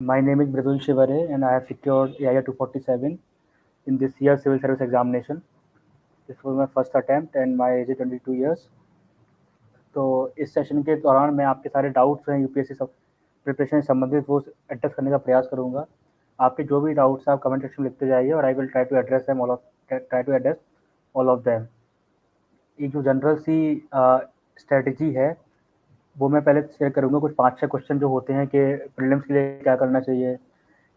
My name is Mridul Shivare and I have secured AIR 247 in this year's civil service examination. This was my first attempt and my age is 22 years. तो इस session के दौरान मैं आपके सारे doubts हैं UPSC सब preparation से संबंधित वो एड्रेस करने का प्रयास करूँगा। आपके जो भी डाउट्स हैं आप कमेंट सेक्शन में लिखते जाइए और I will try to address all of them. एक जो जनरल सी स्ट्रेटजी है वो मैं पहले शेयर करूँगा। कुछ 5-6 क्वेश्चन जो होते हैं कि प्रीलिम्स के लिए क्या करना चाहिए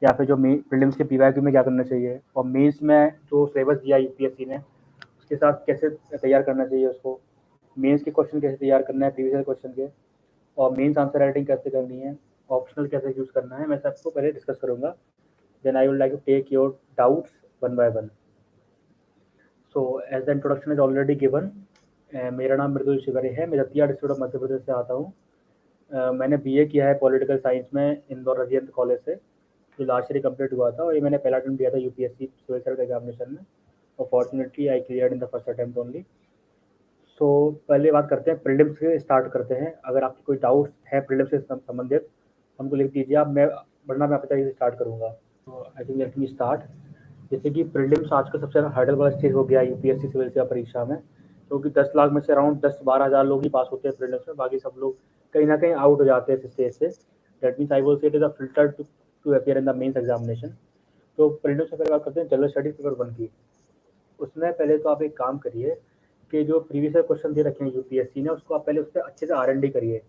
या फिर जो प्रीलिम्स के पीवाईक्यू में क्या करना चाहिए और मेंस में जो सिलेबस दिया यूपीएससी ने उसके साथ कैसे तैयार करना चाहिए उसको, मेंस के क्वेश्चन कैसे तैयार करना है प्रीवियस क्वेश्चन के, और मेंस आंसर राइटिंग कैसे करनी है, ऑप्शनल कैसे यूज़ करना है, मैं सबको पहले डिस्कस करूँगा। Then I would like to take your doubts one by one. So as the introduction is already given, मेरा नाम मृदुल शिवरे है, मैं दतिया डिस्ट्रिक्ट ऑफ मध्य प्रदेश से आता हूँ। मैंने बीए किया है पॉलिटिकल साइंस में इंदौर रजियंत कॉलेज से, जो लास्ट ईयर कंप्लीट हुआ था और ये मैंने पहला अटेम्प्ट दिया था यूपीएससी सिविल सर्विस एग्जामिनेशन में और fortunately I cleared in the first attempt only. So पहले बात करते हैं प्रीलिम्स से, स्टार्ट करते हैं। अगर आपकी कोई डाउट है प्रीलिम्स से संबंधित हमको लिख दीजिए आप, मैं वरना मैं आपके से स्टार्ट करूँगा। तो I think let me start. जैसे कि प्रीलिम्स आज का सबसे ज़्यादा हर्डल वाला स्टेज हो गया यूपीएससी सिविल सेवा परीक्षा में, क्योंकि 10 लाख में से अराउंड 10-12 हज़ार लोग ही पास होते हैं प्रीलिम्स में, बाकी सब लोग कहीं ना कहीं आउट हो जाते हैं इस स्टेज से। That means I will say it is a filter to appear in the mains examination. तो प्रीलिम्स में पहले बात करते हैं जनरल स्टडीज पेपर 1 की। उसमें पहले तो आप एक काम करिए कि जो प्रीवियस क्वेश्चन दे रखे हैं यूपीएससी ने उसको आप पहले उस पर अच्छे से आर करिए।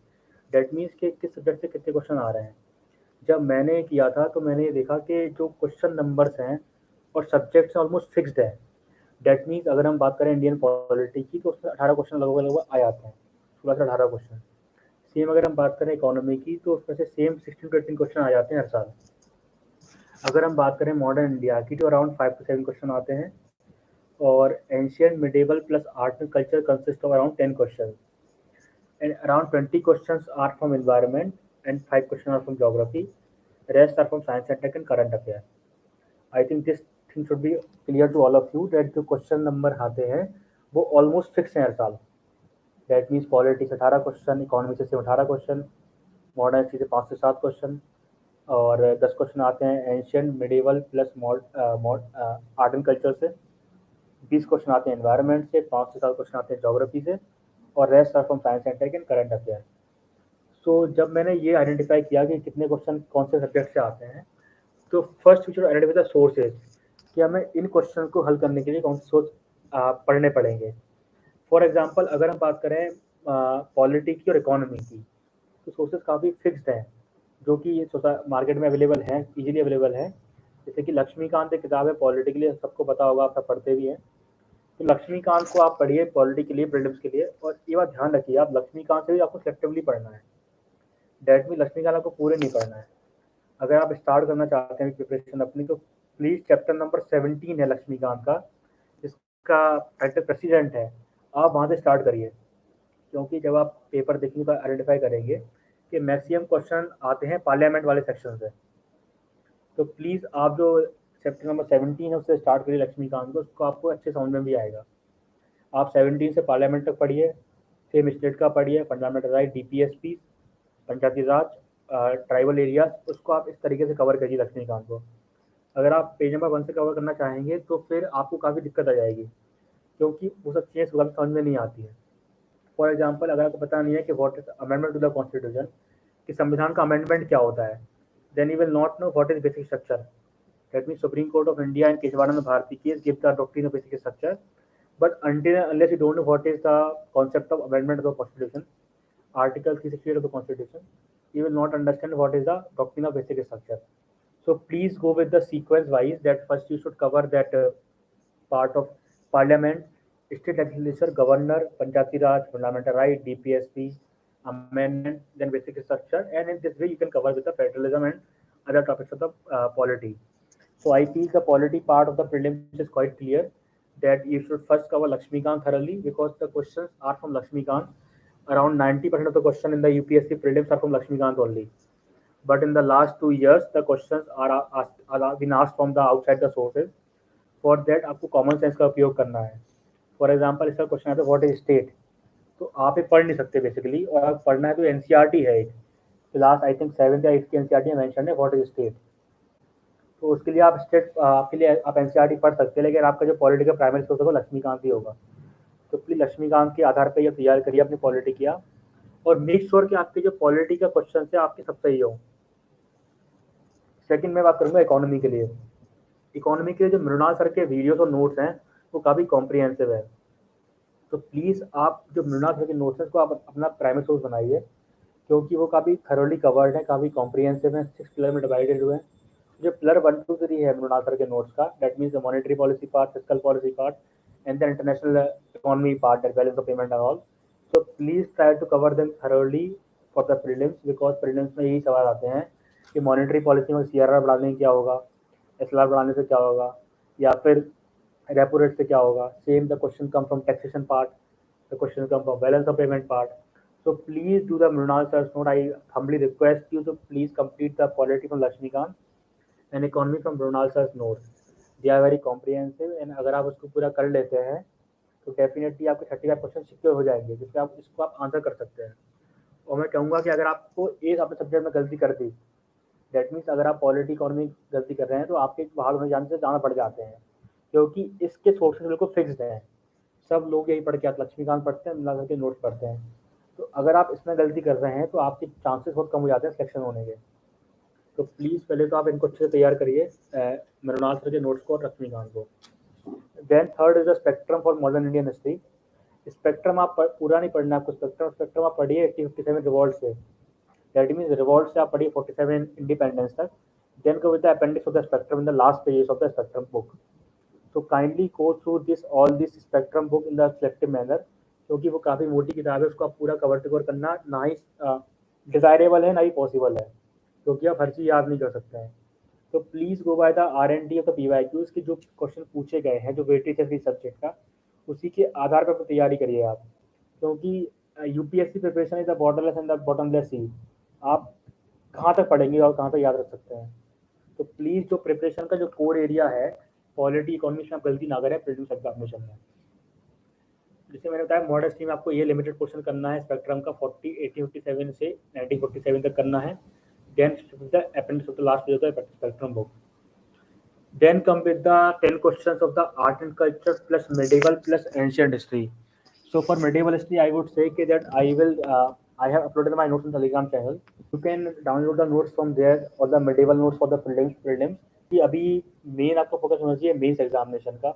दैट मीन्स कि किस सब्जेक्ट से कितने क्वेश्चन आ रहे हैं। जब मैंने किया था तो मैंने ये देखा कि जो क्वेश्चन नंबर्स हैं और सब्जेक्ट्स ऑलमोस्ट फिक्स्ड है। दैट मीन्स अगर हम बात करें इंडियन पॉलिटी की तो उसमें 18 क्वेश्चन लगभग लगभग आ जाते हैं, 16 से 18 क्वेश्चन। सेम अगर हम बात करें इकोनॉमी की तो उसमें से सेम 16 to 18 क्वेश्चन आ जाते हैं हर साल। अगर हम बात करें मॉडर्न इंडिया की तो अराउंड 5 to 7 क्वेश्चन आते हैं, और ancient medieval plus art and culture consist of around 10 question and around 20 questions are from environment and 5 questions are from geography. Rest are from science and tech and current affairs. I think this thing should be clear to all of you that जो question number आते हैं वो almost fix हैं हर साल। That means politics 18 question, economy से 18 question, modern history से 5 से 7 question, और 10 क्वेश्चन आते हैं ancient medieval plus art and culture से, 20 क्वेश्चन आते हैं एनवायरनमेंट से, 5 से 7 क्वेश्चन आते हैं जोग्राफी से, और rest are from science and tech and current affair. So जब मैंने ये आइडेंटिफाई किया कि कितने क्वेश्चन कौन से सब्जेक्ट से आते हैं, तो first we should identify the sources कि हमें इन क्वेश्चन को हल करने के लिए कौन से सोर्स पढ़ने पड़ेंगे। फॉर एग्जांपल अगर हम बात करें पॉलिटी की और इकोनॉमी की, तो सोर्सेज काफ़ी फिक्स्ड हैं जो कि मार्केट में अवेलेबल हैं, इजीली अवेलेबल हैं। जैसे कि लक्ष्मीकांत एक किताब है पॉलिटी के लिए, सबको पता होगा, आप सब पढ़ते भी हैं। तो लक्ष्मीकांत को आप पढ़िए पॉलिटी के लिए, प्रीलिम्स के लिए, और ये बात ध्यान रखिए आप लक्ष्मीकांत से भी आपको सेलेक्टिवली पढ़ना है। दैट मीन लक्ष्मीकांत आपको पूरे नहीं पढ़ना है। अगर आप स्टार्ट करना चाहते हैं प्रिपरेशन अपनी तो प्लीज़ चैप्टर नंबर 17 है लक्ष्मीकांत का, जिसका टाइटल प्रेसिडेंट है, आप वहाँ से स्टार्ट करिए। क्योंकि जब आप पेपर देखेंगे तो आइडेंटिफाई करेंगे कि मैक्सिमम क्वेश्चन आते हैं पार्लियामेंट वाले सेक्शन से। तो प्लीज़ आप जो चैप्टर नंबर 17 है उससे स्टार्ट करिए लक्ष्मीकांत को, उसको आपको अच्छे समझ में भी आएगा। आप 17 से पार्लियामेंट तक पढ़िए, सेम स्टेट का पढ़िए, फंडामेंटल राइट, डीपीएसपी, पंचायती राज, ट्राइबल एरिया, उसको आप इस तरीके से कवर करिए लक्ष्मीकांत को। अगर आप पेज नंबर 1 से कवर करना चाहेंगे तो फिर आपको काफ़ी दिक्कत आ जाएगी, क्योंकि वो सब चीज़ें गलत समझ में नहीं आती है। फॉर एग्जाम्पल अगर आपको पता नहीं है कि what is amendment to the constitution, कि संविधान का अमेंडमेंट क्या होता है, then you will not know what is basic structure. That mean supreme court of India and Kesavananda Bharati case give the doctrine of basic structure, but until and unless you don't know what is the concept of amendment of the constitution, article 368 of the constitution, you will not understand what is the doctrine of basic structure. So please go with the sequence wise, that first you should cover that part of parliament, state legislature, governor, panchayati raj, fundamental right, dpsp, amendment, then basic structure, and in this way you can cover with the federalism and other topics of the polity. So I feel the polity part of the prelims is quite clear, that you should first cover Lakshmikant thoroughly, because the questions are from Lakshmikant. Around 90% of the question in the UPSC prelims are from Lakshmikant only. But in the last 2 years, the questions are been asked from the outside the sources. For that आपको common sense का उपयोग करना है। For example इसका question आता है what is state, तो आप ये पढ़ नहीं सकते बेसिकली, और आप पढ़ना है तो एनसीईआरटी है एक, लास्ट आई थिंक 7th या 8th की एनसीईआरटी में मेंशन है व्हाट इज स्टेट। तो उसके लिए आप स्टेट के लिए आप एनसीईआरटी पढ़ सकते हैं, लेकिन आपका जो पॉलिटी का प्राइमरी सोर्स होगा लक्ष्मीकांत ही होगा। तो प्लीज लक्ष्मीकांत के आधार पर ये तैयार करिए अपनी पॉलिटी किया, और मेक श्योर कि आपके जो पॉलिटी का क्वेश्चन है आपके सब सही हो। सेकंड मैं बात करूंगा इकोनॉमी के लिए। इकोनॉमी के लिए जो मृणाल सर के वीडियोस और नोट्स हैं वो काफ़ी कॉम्प्रिहेंसिव है। तो प्लीज़ आप जो मृणाल सर के नोट्स हैं उसको आप अपना प्राइमरी सोर्स बनाइए, क्योंकि वो काफ़ी थरोली कवर्ड है, काफ़ी कॉम्प्रिहेंसिव है, 6 पिलर में डिवाइडेड हुए हैं। जो पिलर 1 2 3 है मृणाल सर के नोट्स का, that means the monetary policy part, fiscal policy part and the international economy part, that balance of payment and all. So please try to cover them thoroughly for the prelims, because prelims में यही सवाल आते हैं कि monetary policy में CRR बढ़ाने से क्या होगा, एसएलआर बढ़ाने से क्या होगा, या फिर रेपो रेट से क्या होगा। Same the question come from taxation part, the question come from balance of payment part. So please do the Mrinal sir's note. I humbly request you to please complete the polity from Lakshmikant and economy from Mrinal sir's note. They are very comprehensive, and अगर आप उसको पूरा कर लेते हैं तो definitely आपके 35 question secure हो जाएंगे, जिससे आप इसको आप आंसर कर सकते हैं। और मैं कहूँगा कि अगर आपको एक अपने सब्जेक्ट में गलती कर दी, दैट मीन्स अगर आप पॉलिटी इकोनॉमी गलती कर रहे हैं तो आपके बाहर होने जाने से जाना पड़ जाते हैं, क्योंकि इसके सोर्सेज बिल्कुल फिक्स्ड हैं। सब लोग यही पढ़ के आते, लक्ष्मीकांत पढ़ते हैं, मिला करके नोट्स पढ़ते हैं। तो अगर आप इसमें गलती कर रहे हैं तो आपके चांसेस बहुत कम हो जाते हैं सिलेक्शन होने के। तो प्लीज़ पहले तो आप इनको अच्छे से तैयार करिए, मृणाल सर के नोट्स को और लक्ष्मीकांत को। Then third is the spectrum for modern Indian history. Spectrum आप पूरा नहीं पढ़ना, आपको स्पेक्ट्रम आप पढ़िए 1857 रिवॉल्ट से, दैट मीन्स रिवॉल्ट से आप पढ़िए 47 इंडिपेंडेंस तक। Then go with the appendix of the spectrum in the last pages of the spectrum book. तो kindly go through this all this spectrum book in the selective manner, क्योंकि वो काफ़ी मोटी किताब है, उसको आप पूरा कवर टू कवर करना ना ही डिज़ायरेबल है ना ही पॉसिबल है, क्योंकि आप हर चीज़ याद नहीं कर सकते हैं। तो please go by the R&D of the PYQs के जो क्वेश्चन पूछे गए हैं, जो वेटेज है सब्जेक्ट का, उसी के आधार पर तैयारी करिए आप, क्योंकि UPSC preparation is the borderless and the bottomless sea. आप कहाँ तक पढ़ेंगे और कहाँ तक याद रख सकते हैं। तो प्लीज़ जो प्रिपरेशन का जो कोर एरिया है पॉलिटी इकोनॉमिक्स में, आप गलती ना करें प्रीलिम्स एग्जामिनेशन में। जैसे मैंने बताया मॉडर्न में आपको ये लिमिटेड क्वेश्चन करना है स्पेक्ट्रम का, 1857 से 1947 तक करना है। Then the appendix of the last page of the spectrum book. Then come with the 10 questions of the art and culture plus medieval plus ancient history. So for medieval history, I would say that I have uploaded my notes on the Telegram channel. You can download the notes from there or the medieval notes for the prelims. कि अभी main आपको focus होना चाहिए mains examination का।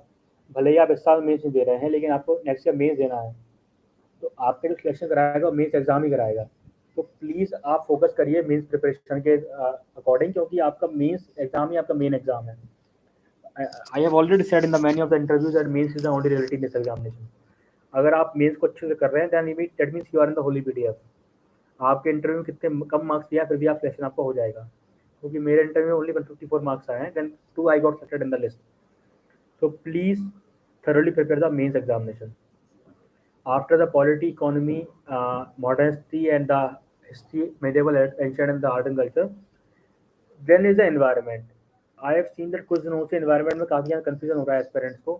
भले ही आप इस साल मेंस नहीं दे रहे हैं, लेकिन आपको नेक्स्ट ईयर मेंस देना है, तो आपके जो सिलेक्शन कराएगा मेंस एग्जाम ही कराएगा। तो प्लीज़ आप फोकस करिए मेंस प्रिपरेशन के अकॉर्डिंग, क्योंकि आपका मेंस एग्जाम ही आपका मेन एग्जाम है। I have already said in the many of the interviews that mains is the only reality in this examination. अगर आप मेंस को अच्छे से कर रहे हैं then that means you are in the holy PDF. आपके इंटरव्यू में कितने कम मार्क्स दिया फिर भी आप सिलेक्शन आपका हो जाएगा, क्योंकि मेरे इंटरव्यू में ओनली 154 मार्क्स आए हैं, then 2 I got selected in the list. So please thoroughly prepare the mains examination. After the polity, economy, modern history and the history, medieval, ancient and the art and culture, then is the environment. I have seen that कुछ दिनों से environment में काफ़ी ज़्यादा confusion हो रहा है aspirants को,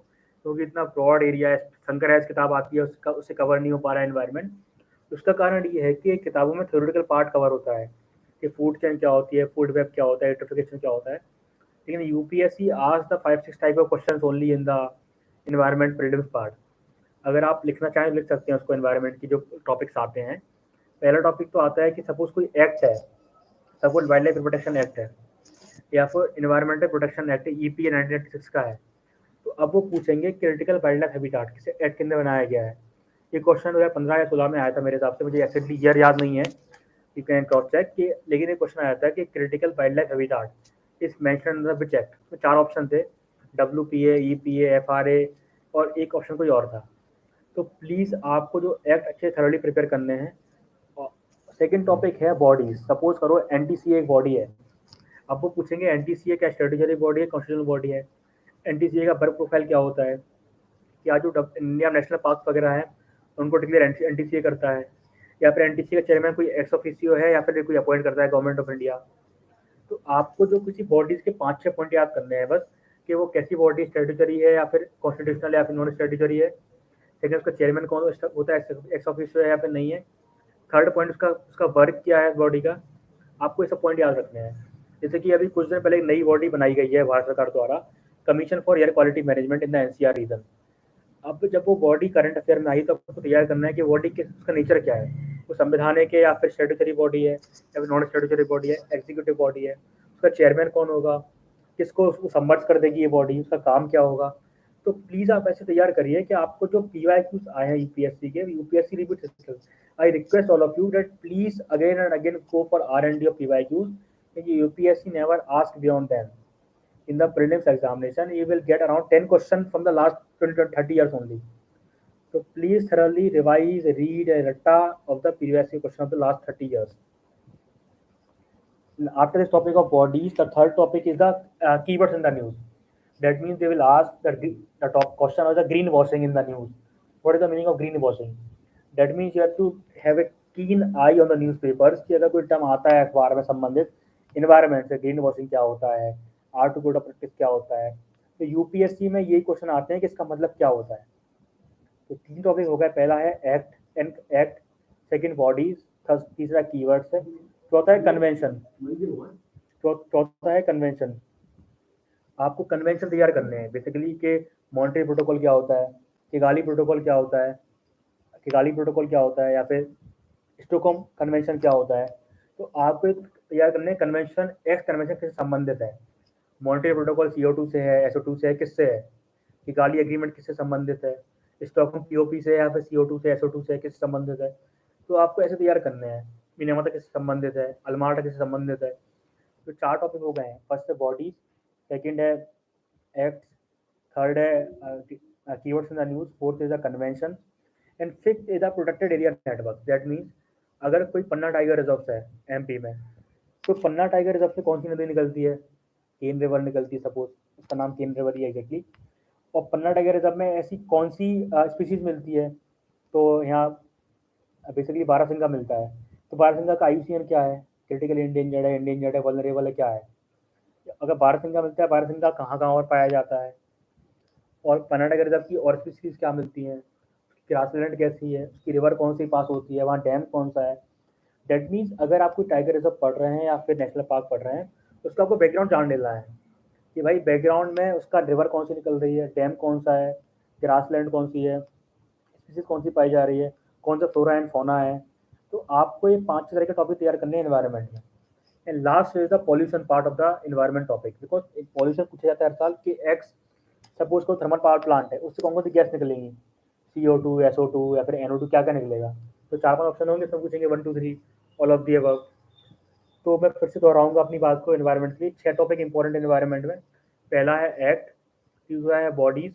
क्योंकि इतना ब्रॉड एरिया है। शंकर हैज किताब आती है उससे कवर नहीं हो पा रहा है एनवायरनमेंट। उसका कारण ये है कि किताबों में थ्योरेटिकल पार्ट कवर होता है कि फूड चेन क्या होती है, फूड वेब क्या होता है, यूट्रिफिकेशन क्या होता है, लेकिन UPSC asks the 5-6 type of questions only in the environment prelims part. अगर आप लिखना चाहें लिख सकते हैं उसको, एनवायरनमेंट की जो टॉपिक्स आते हैं। पहला टॉपिक तो आता है कि सपोज कोई एक्ट है, suppose wild life protection act है या फिर एनवायरमेंटल प्रोटेक्शन एक्ट EPA 1986 का है, तो अब वो पूछेंगे क्रिटिकल वाइल्ड लाइफ हैबिटाट किसे एक्ट के अंदर बनाया गया है। ये क्वेश्चन 2015 या 16 में आया था मेरे हिसाब से, मुझे एक्जेक्टली ईयर याद नहीं है, यू कैन क्रॉस चेक कि, लेकिन ये क्वेश्चन आया था कि क्रिटिकल वाइल्ड लाइफ हैबिटाट इस mention in the which act. में 4 ऑप्शन थे, WPA, EPA, FRA और एक ऑप्शन कोई और था। तो प्लीज़ आपको जो एक्ट अच्छे थर्डली प्रिपेयर करने हैं। सेकेंड टॉपिक है बॉडीज। सपोज करो NTCA एक बॉडी है, अब वो पूछेंगे NTCA क्या स्ट्रेटेजरी बॉडी है, कॉन्स्टिट्यूशनल बॉडी है, NTCA का वर्क प्रोफाइल क्या होता है, क्या जो इंडिया नेशनल पार्क वगैरह है उनको डिक्लेयर NTCA करता है, या फिर NTCA का चेयरमैन कोई एक्स ऑफिसियो है या फिर कोई अपॉइंट करता है गवर्नमेंट ऑफ इंडिया। तो आपको जो किसी बॉडीज के 5-6 पॉइंट याद करने हैं बस, कि वो कैसी बॉडी स्ट्रेटेजरी है या फिर कॉन्स्टिट्यूशनल या फिर नॉन स्ट्रेटेजरी है। सेकंड उसका चेयरमैन कौन होता है, एक्स ऑफिसियो है या फिर नहीं है। थर्ड पॉइंट उसका वर्क क्या है बॉडी का। आपको ऐसा पॉइंट याद रखने हैं। जैसे कि अभी कुछ दिन पहले एक नई बॉडी बनाई गई है भारत सरकार द्वारा, commission for air quality management in the NCR region. अब जब वो बॉडी करंट अफेयर में आई तो आपको तैयार करना है कि बॉडी के उसका नेचर क्या है, वो संवैधानिक है या फिर स्टैट्यूटरी बॉडी है या फिर नॉन स्टैट्यूटरी बॉडी है, एग्जीक्यूटिव बॉडी है, उसका चेयरमैन कौन होगा, किसको उसको समर्थ कर देगी ये बॉडी, उसका काम क्या होगा। तो प्लीज़ आप ऐसे तैयार करिए कि आपको जो PYQs आए हैं यूपीएससी के, UPSC review system, I request all of you that please again and again go for R&D of PYQs, क्योंकि UPSC never ask beyond them in the prelims examination. You will get around 10 questions from the last 20 to 30 years only. So please thoroughly revise, read a rata of the previous question of the last 30 years. After this topic of bodies, the third topic is the keywords in the news. That means they will ask the top question of the greenwashing in the news. What is the meaning of greenwashing? That means you have to have a keen eye on the newspapers कि अगर कोई term आता है अखबार में संबंधित environment से, green washing क्या होता है, आर्ट कोड ऑफ प्रैक्टिस क्या होता है, तो यूपीएससी में यही क्वेश्चन आते हैं कि इसका मतलब क्या होता है। तो 3 टॉपिक हो गए, पहला है एक्ट, सेकंड बॉडीज, तीसरा कीवर्ड्स है, चौथा है कन्वेंशन। चौथा है कन्वेंशन। आपको कन्वेंशन तैयार करने हैं बेसिकली कि मॉन्ट्रियल प्रोटोकॉल क्या होता है, किगाली प्रोटोकॉल क्या होता है, किगाली प्रोटोकॉल क्या होता है, या फिर स्टॉकहोम कन्वेंशन क्या होता है। तो आपको तैयार करने कन्वेंशन, एक्स कन्वेंशन किससे संबंधित है, मॉन्ट्रियल प्रोटोकॉल CO2 से है, SO2 से है, किससे है, किगाली एग्रीमेंट किससे संबंधित है, स्टॉकहोम POP से या फिर CO2 से, SO2 से किससे संबंधित है। तो आपको ऐसे तैयार करने हैं, मिनेमाटा किससे संबंधित है, अल्माटा किससे संबंधित है। तो 4 टॉपिक हो गए हैं, फर्स्ट है बॉडी, सेकंड है एक्ट, थर्ड है keywords in the news, fourth is the convention and fifth is the protected area network. That means अगर कोई पन्ना टाइगर रिजर्व है MP में, तो पन्ना टाइगर रिजर्व से कौन सी नदी निकलती है, केन रिवर निकलती है, सपोज उसका नाम केन रिवर ही है एग्जैक्टली। और पन्ना टाइगर रिजर्व में ऐसी कौन सी स्पीसीज मिलती है, तो यहाँ बेसिकली बारहसिंगा मिलता है। तो बारहसिंगा का IUCN क्या है, क्रिटिकल इंडेंजर्ड है, वल्नरेबल है, क्या है। अगर बारहसिंगा मिलता है, बारहसिंगा कहाँ कहाँ और पाया जाता है, और पन्ना टाइगर रिजर्व की और स्पीसीज क्या मिलती हैं, ग्रासलैंड कैसी है, उसकी रिवर कौन सी पास होती है, वहाँ डैम कौन सा है। दैट मीन्स अगर आप कोई टाइगर रिजर्व पढ़ रहे हैं या फिर नेशनल पार्क पढ़ रहे हैं, तो उसका आपको बैकग्राउंड जान लेना है कि भाई बैकग्राउंड में उसका रिवर कौन सी निकल रही है, डैम कौन सा है, ग्रासलैंड कौन सी है, स्पीसीज कौन सी पाई जा रही है, कौन सा फ्लोरा एंड फौना है। तो आपको ये 5 तरह के टॉपिक तैयार करने हैं एनवायरनमेंट में। And last is the pollution part of the environment topic, because एक पॉल्यूशन पूछा जाता है हर साल कि एक्स, सपोज कोई थर्मल पावर प्लांट है, उससे कौन सी गैस निकलेंगी, CO2, SO2 या फिर NO2, क्या क्या निकलेगा। तो 4-5 ऑप्शन होंगे, सब पूछेंगे 1 2 3 ऑल ऑफ दी अबव। तो मैं फिर से दोहराऊंगा अपनी बात को, एनवायरनमेंट की 6 टॉपिक इंपॉर्टेंट एनवायरनमेंट में। पहला है एक्ट, दूसरा है बॉडीज,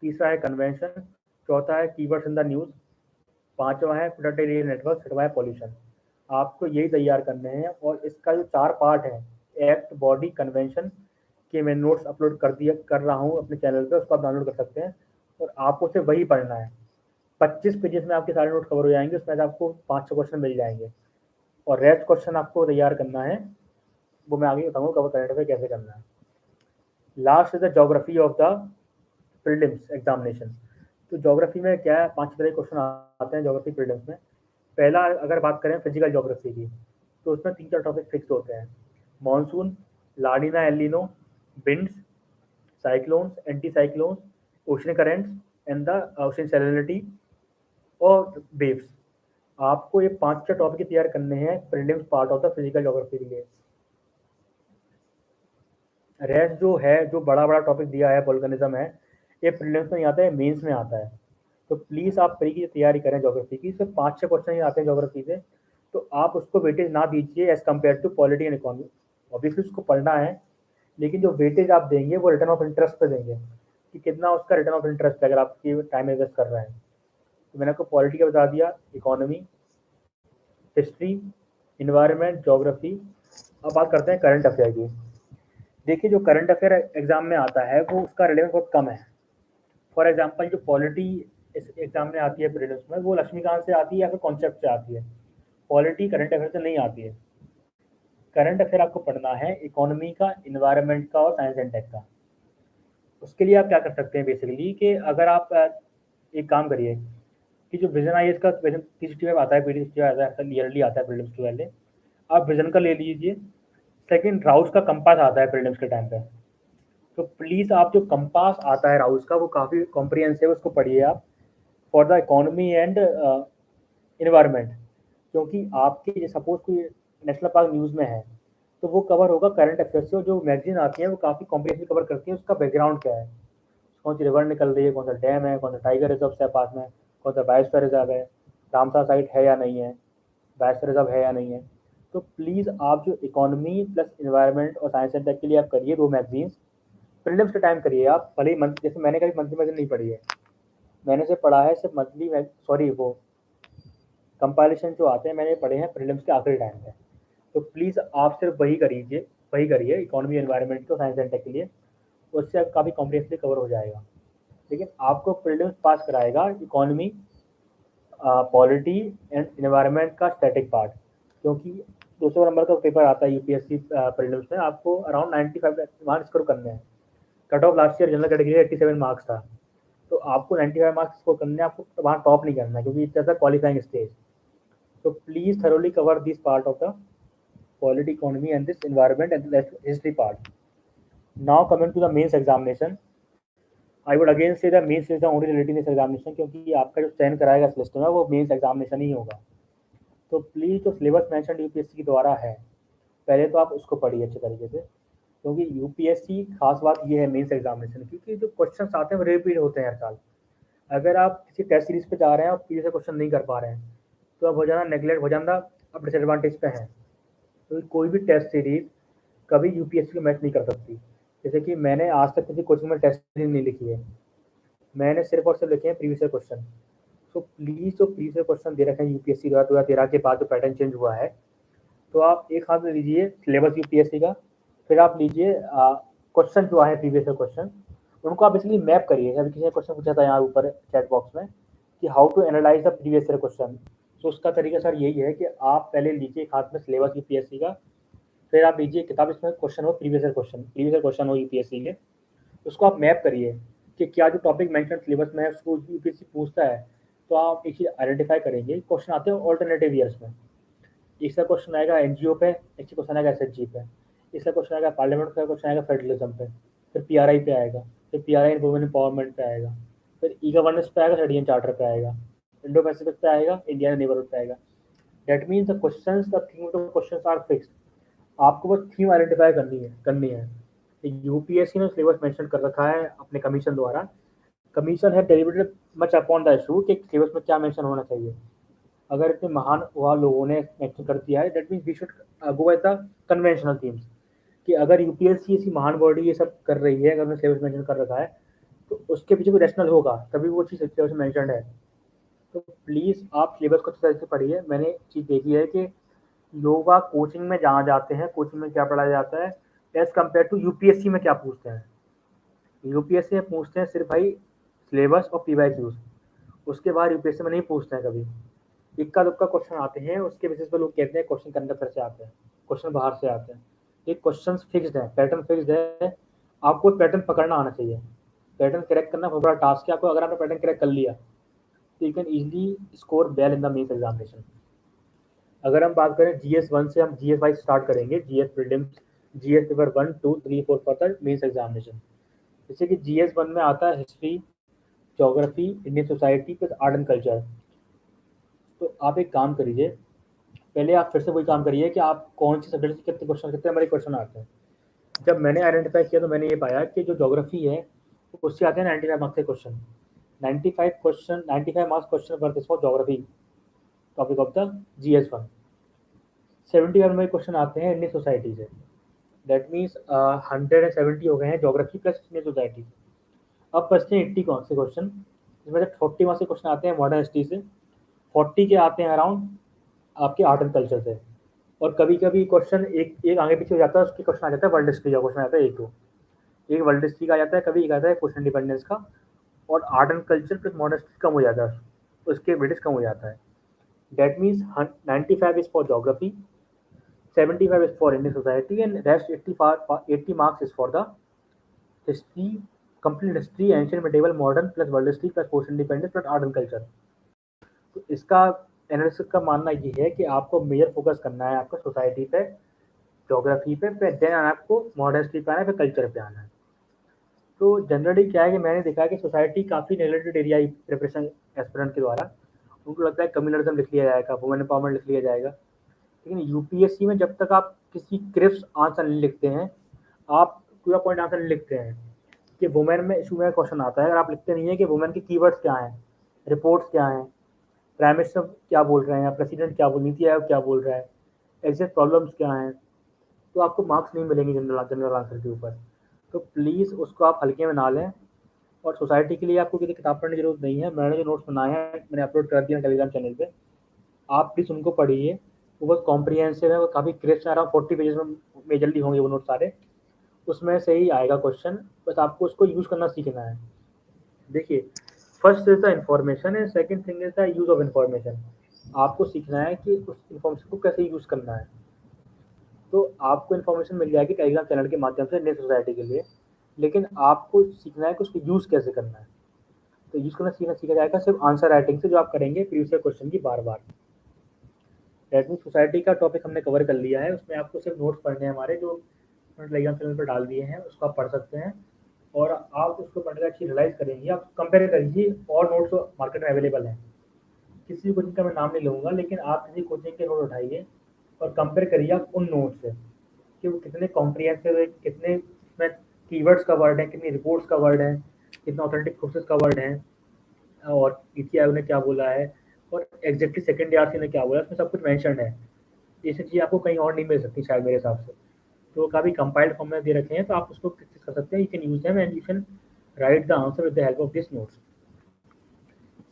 तीसरा है कन्वेंशन, चौथा है कीवर्ड्स इन द न्यूज, पांचवा है प्रोटेक्टेड एरिया नेटवर्क, छठवा है पॉल्यूशन। आपको यही तैयार करने हैं, और इसका जो 4 पार्ट है, एक्ट, बॉडी, कन्वेंशन के मैं नोट्स अपलोड कर रहा हूँ अपने चैनल पे, उसको आप डाउनलोड कर सकते हैं, और आपको सिर्फ वही पढ़ना है। 25 पेजेस में आपके सारे नोट कवर हो जाएंगे, उसमें से आपको 5-6 क्वेश्चन मिल जाएंगे, और रेस्ट क्वेश्चन आपको तैयार करना है, वो मैं आगे बताऊंगा कवर करंट अफेयर कैसे करना है। Last is the geography of the prelims examination. तो ज्योग्राफी में क्या है, 5 तरह के क्वेश्चन आते हैं ज्योग्राफी प्रीलिम्स में। पहला अगर बात करें फिजिकल ज्योग्राफी की, तो उसमें 3-4 टॉपिक फिक्स होते हैं, monsoon, लानिना एलिनो, winds, cyclones, anti cyclones, ocean currents and the ocean salinity और वेव्स। आपको ये 5-6 टॉपिक तैयार करने हैं prelims part of the physical geography के लिए। रेस्ट जो है, जो बड़ा बड़ा टॉपिक दिया है, वोल्केनिज्म है, ये प्रीलिम्स में नहीं आता है, मेंस में आता है। तो प्लीज़ आप प्री की तैयारी करें ज्योग्राफी की, सिर्फ 5-6 क्वेश्चन ही आते हैं ज्योग्राफी से, तो आप उसको वेटेज ना दीजिए as compare to polity and economy. Obviously उसको पढ़ना है, लेकिन जो वेटेज आप देंगे वो रिटर्न ऑफ इंटरेस्ट पे देंगे, कि कितना उसका रिटर्न ऑफ इंटरेस्ट है अगर आपकी टाइम इन्वेस्ट कर रहे हैं। तो मैंने आपको पॉलिटी का बता दिया, इकोनॉमी, हिस्ट्री, इन्वायरमेंट, ज्योग्राफी। अब बात करते हैं करंट अफेयर की। देखिए जो करंट अफेयर एग्जाम में आता है वो उसका रिलेवेंस बहुत कम है। फॉर एग्जांपल जो पॉलिटी इस एग्जाम में आती है प्रीलिम्स में, वो लक्ष्मीकांत से आती है या फिर कॉन्सेप्ट से आती है, पॉलिटी करंट अफेयर से नहीं आती है। करंट अफेयर आपको पढ़ना है इकोनॉमी का, इन्वायरमेंट का और साइंस एंड टेक का। उसके लिए आप क्या कर सकते हैं बेसिकली कि अगर आप एक काम करिए कि जो विजन IAS का क्वेश्चन 365 आता है, PD 65 आता है, ईयरली आता है प्रीलिम्स के पहले, आप विजन का ले लीजिए। सेकंड, राउस का कंपास आता है प्रीलिम्स के टाइम पे, तो प्लीज़ आप जो कंपास आता है राउस का वो काफ़ी कॉम्प्रिहेंसिव है, उसको पढ़िए आप, for the economy and environment. क्योंकि आपके सपोज कोई नेशनल पार्क न्यूज़ में है तो वो कवर होगा करंट अफेयर से, और जो मैगजीन आती है वो काफ़ी कॉम्प्रिहेंसिव कवर करती है उसका बैकग्राउंड क्या है, कौन सी रिवर निकल रही है, कौन सा डैम है, कौन सा टाइगर रिजर्व है पास में, कौन सा बायोस्फीयर रिजर्व है, रामसर साइट है या नहीं है, बायोस्फीयर रिजर्व है या नहीं है। तो प्लीज़ आप जो इकोनॉमी प्लस इन्वायरमेंट और साइंस एंड टेक के लिए आप करिए दो मैगजीन्स, प्रीलिम्स के टाइम करिए आप, भले ही मंथ, जैसे मैंने कभी मंथली मैगजीन नहीं पढ़ी है, मैंने सिर्फ पढ़ा है सिर्फ मंथली, सॉरी वो कंपाइलेशन जो आते हैं मैंने पढ़े हैं प्रीलिम्स के आखिरी टाइम पे। तो प्लीज़ आप सिर्फ वही करिए इकोनॉमी एनवायरनमेंट को साइंस एंड टेक के लिए, उससे आप काफ़ी कॉम्प्रिहेंसिवली कवर हो जाएगा। लेकिन आपको प्रीलिम्स पास कराएगा इकोनॉमी, पॉलिटी एंड एनवायरनमेंट का स्टैटिक पार्ट, क्योंकि 200 नंबर का पेपर आता है यूपीएससी प्रीलिम्स में, आपको अराउंड 95 मार्क्स स्कोर करने हैं। Cut off last year general category 87 marks था, तो आपको 95 मार्क्स स्कोर करने हैं, आपको वहाँ टॉप नहीं करना है क्योंकि it's a qualifying stage. So please thoroughly cover this part of the polity, economy, and this environment and the history part. Now coming to the mains examination, I would again say the mains is the only related in this examination, क्योंकि आपका जो चयन कराएगा इस list में वो mains examination ही होगा। तो प्लीज़ जो सिलेबस मैंशन यूपीएससी के द्वारा है पहले तो आप उसको पढ़िए अच्छे तरीके से, क्योंकि यूपीएससी खास बात ये है मेंस एग्जामिनेशन की कि जो क्वेश्चन आते हैं वो रिपीट होते हैं हर साल। अगर आप किसी टेस्ट सीरीज पे जा रहे हैं और पीछे से क्वेश्चन नहीं कर पा रहे हैं तो अब हो जाना नेगलेक्ट, हो जाना आप डिसएडवांटेज पे हैं। तो कोई भी टेस्ट सीरीज कभी यूपीएससी को मैच नहीं कर सकती। जैसे कि मैंने आज तक किसी कोचिंग में टेस्ट सीरीज नहीं लिखी है, मैंने सिर्फ और सिर्फ लिखे हैं प्रीवियस ईयर क्वेश्चन। तो प्लीज़ जो प्रीवियस ईयर क्वेश्चन दे रखे हैं यूपीएससी द्वारा 2013 के बाद जो पैटर्न चेंज हुआ है, तो आप एक हाथ में लीजिए सिलेबस यूपीएससी का, फिर आप लीजिए क्वेश्चन जो है प्रीवियस ईयर क्वेश्चन, उनको आप बेसिकली मैप करिए। अभी किसी ने क्वेश्चन पूछा था यहाँ ऊपर चैट बॉक्स में कि how to analyse the previous year question, तो उसका तरीका सर यही है कि आप पहले लीजिए एक हाथ में सिलेबस यूपीएससी का, फिर आप लीजिए किताब इसमें क्वेश्चन हो प्रीवियस ईयर क्वेश्चन हो यूपीएससी के, उसको आप मैप करिए कि क्या जो टॉपिक मेंशन सिलेबस में है उसको यूपीएससी पूछता है। तो आप एक चीज़ आइडेंटिफाई करेंगे, क्वेश्चन आते हैं ऑल्टरनेटिव ईयर्स में, इसका क्वेश्चन आएगा एनजीओ पे, इसका क्वेश्चन आएगा एसएचजी पे, इसका क्वेश्चन आएगा पार्लियामेंट का, क्वेश्चन आएगा फेडरलिज्म पे, फिर पीआरआई पे आएगा, फिर पीआरआई इन वुमेन एम्पावरमेंट पे आएगा, फिर ई गवर्नेंस पे आएगा, इंडियन चार्टर पे आएगा, इंडो पैसिफिक पे आएगा, इंडिया नेबरहुड पे आएगा। That means the questions, the theme of the questions are fixed. आपको बस थीम आइडेंटिफाई करनी है। यूपीएससी ने सिलेबस मेंशन कर रखा है अपने कमीशन द्वारा, कमीशन है deliberated much upon the issue कि सिलेबस में क्या मेंशन होना चाहिए। अगर इतने महान हुआ लोगों ने मेंशन कर दिया है, that means we should go by the conventional themes, कि अगर यूपीएससी ऐसी महान बॉडी ये सब कर रही है, अगर उन्होंने सिलेबस मेंशन कर रखा है तो उसके पीछे कोई रैशनल होगा तभी वो चीज़ सिलेबस में मेंशन्ड है। तो प्लीज़ आप सिलेबस को अच्छी तरह से पढ़िए। मैंने चीज़ देखी है कि लोग कोचिंग में जहाँ जाते हैं, कोचिंग में क्या पढ़ाया जाता है एज़ कम्पेयर टू यूपीएससी में क्या पूछते हैं। यूपीएससी में पूछते हैं सिर्फ भाई सिलेबस और पीवाईक्यूज, उसके बाद यूपीएससी में नहीं पूछते हैं कभी। इक्का दुक्का क्वेश्चन आते हैं, उसके बेसिस पे लोग कहते हैं क्वेश्चन करंट अफेयर से आते हैं, क्वेश्चन बाहर से आते हैं। ये क्वेश्चन फिक्स्ड है, पैटर्न फिक्स्ड है, आपको पैटर्न पकड़ना आना चाहिए। पैटर्न करेक्ट करना बहुत बड़ा टास्क है आपको, अगर आपने पैटर्न करेक्ट कर लिया तो you can easily score well in the mains examination. अगर हम बात करें जीएस 1 से, हम जीएस वाइज स्टार्ट करेंगे, GS prelims, GS paper 1 2 3 4 for the mains examination. जैसे कि जीएस 1 में आता है history, geography, Indian society plus art and culture. तो आप एक काम करिए, पहले आप फिर से वही काम करिए कि आप कौन से सब्जेक्ट से कितने हमारे क्वेश्चन आते हैं। जब मैंने आइडेंटिफाई किया तो मैंने ये पाया कि जो ज्योग्राफी है उससे आते हैं 95 मार्क्स के question, 95 marks question for this for geography topic of the GS1। 71 में क्वेश्चन आते हैं इंडियन सोसाइटी से, दैट मीन्स 170 हो गए हैं ज्योग्राफी प्लस इंडियन सोसाइटी। अब बचते हैं 80 कौन से क्वेश्चन, जिसमें 40 मार्क्स के क्वेश्चन आते हैं मॉडर्न हिस्ट्री से, 40 के आते हैं अराउंड आपके आर्ट एंड कल्चर से, और कभी कभी क्वेश्चन एक एक आगे पीछे हो जाता है, उसके क्वेश्चन आ जाता है वर्ल्ड हिस्ट्री का क्वेश्चन आता है, एक वर्ल्ड हिस्ट्री का आ जाता है, कभी एक आता है पोस्ट इंडिपेंडेंस का, और art and culture plus modern history कम हो जाता है, उसके ब्रिटिश कम हो जाता है। That means 95 is for geography, 75 is for Indian society, and rest 80 marks is for the history, complete history, ancient, medieval, modern plus world history plus post independence plus art and culture. तो इसका analyst का मानना ये है कि आपको major focus करना है आपका सोसाइटी पे, ज्योग्राफी पे, फिर देन आपको मॉडर्न हिस्ट्री पे आना है, फिर कल्चर पे आना है। तो जनरली क्या है कि मैंने देखा है कि सोसाइटी काफ़ी नेगलेक्टेड एरिया है प्रिपरेशन एस्पिरेंट के द्वारा। उनको लगता है कम्युनलिज्म लिख लिया जाएगा, वुमेन एम्पावरमेंट लिख लिया जाएगा, लेकिन यूपीएससी में जब तक आप किसी क्रिप्स आंसर नहीं लिखते हैं, आप पूरा पॉइंट आंसर नहीं लिखते हैं कि वुमेन में इशू में क्वेश्चन आता है, अगर आप लिखते नहीं है कि वुमेन के कीवर्ड्स क्या हैं, रिपोर्ट्स क्या हैं, प्राइम मिनिस्टर क्या बोल रहे हैं, प्रेसिडेंट क्या बोल, नीति आयोग क्या बोल रहा है, एग्जैक्ट प्रॉब्लम्स क्या हैं, तो आपको मार्क्स नहीं मिलेंगे जनरल जनरल आंसर के ऊपर। तो प्लीज़ उसको आप हल्के में ना लें। और सोसाइटी के लिए आपको किसी किताब पढ़ने की जरूरत नहीं है, मैंने जो नोट्स बनाए हैं मैंने अपलोड कर दिया टेलीग्राम चैनल पे, आप प्लीज़ उनको पढ़िए। वो बहुत कॉम्प्रिहेंसिव है, वो काफ़ी क्रिस्प है, अराउंड 40 पेजेस में मेजरली होंगे वो नोट सारे, उसमें से ही आएगा क्वेश्चन, बस आपको उसको यूज़ करना सीखना है। देखिए, first is the information and second thing is the use of information. आपको सीखना है कि उस इन्फॉर्मेशन को कैसे यूज़ करना है। तो आपको इन्फॉर्मेशन मिल जाएगी टेलीग्राम चैनल के माध्यम से नेक्स्ट सोसाइटी के लिए, लेकिन आपको सीखना है कि उसको यूज़ कैसे करना है। तो यूज़ करना सीखा जाएगा सिर्फ आंसर राइटिंग से, जो आप करेंगे प्रीवियस क्वेश्चन की बार बार। दैट मीन्स सोसाइटी का टॉपिक हमने कवर कर लिया है, उसमें आपको सिर्फ नोट्स पढ़ने हैं हमारे, जो टेलीग्राम चैनल पर डाल दिए हैं, उसको आप पढ़ सकते हैं। और आप उसको पढ़ने का अच्छी रियलाइज करेंगे, आप कंपेयर करिए और नोट्स मार्केट में अवेलेबल हैं। किसी भी कोचिंग का मैं नाम नहीं लूँगा, लेकिन आप किसी कोचिंग के नोट उठाइए और कंपेयर करिए आप उन नोट से कि वो कितने कॉम्प्रिहेंसिव है, कितने उसमें कीवर्ड्स का वर्ड है, कितनी रिपोर्ट्स का वर्ड है, कितना ऑथेंटिक सोर्सेज का वर्ड है, और नीति आयोग ने क्या बोला है, और एग्जैक्टली सेकेंड आरसी ने क्या बोला, उसमें सब कुछ मेंशन है। ये सब चीज़ आपको कहीं और नहीं मिल सकती शायद मेरे हिसाब से। तो काफ़ी कंपाइल्ड फॉर्म में दे रखे हैं, तो आप उसको प्रैक्टिस कर सकते हैं, you can use them and you can write the answer with the help of this notes.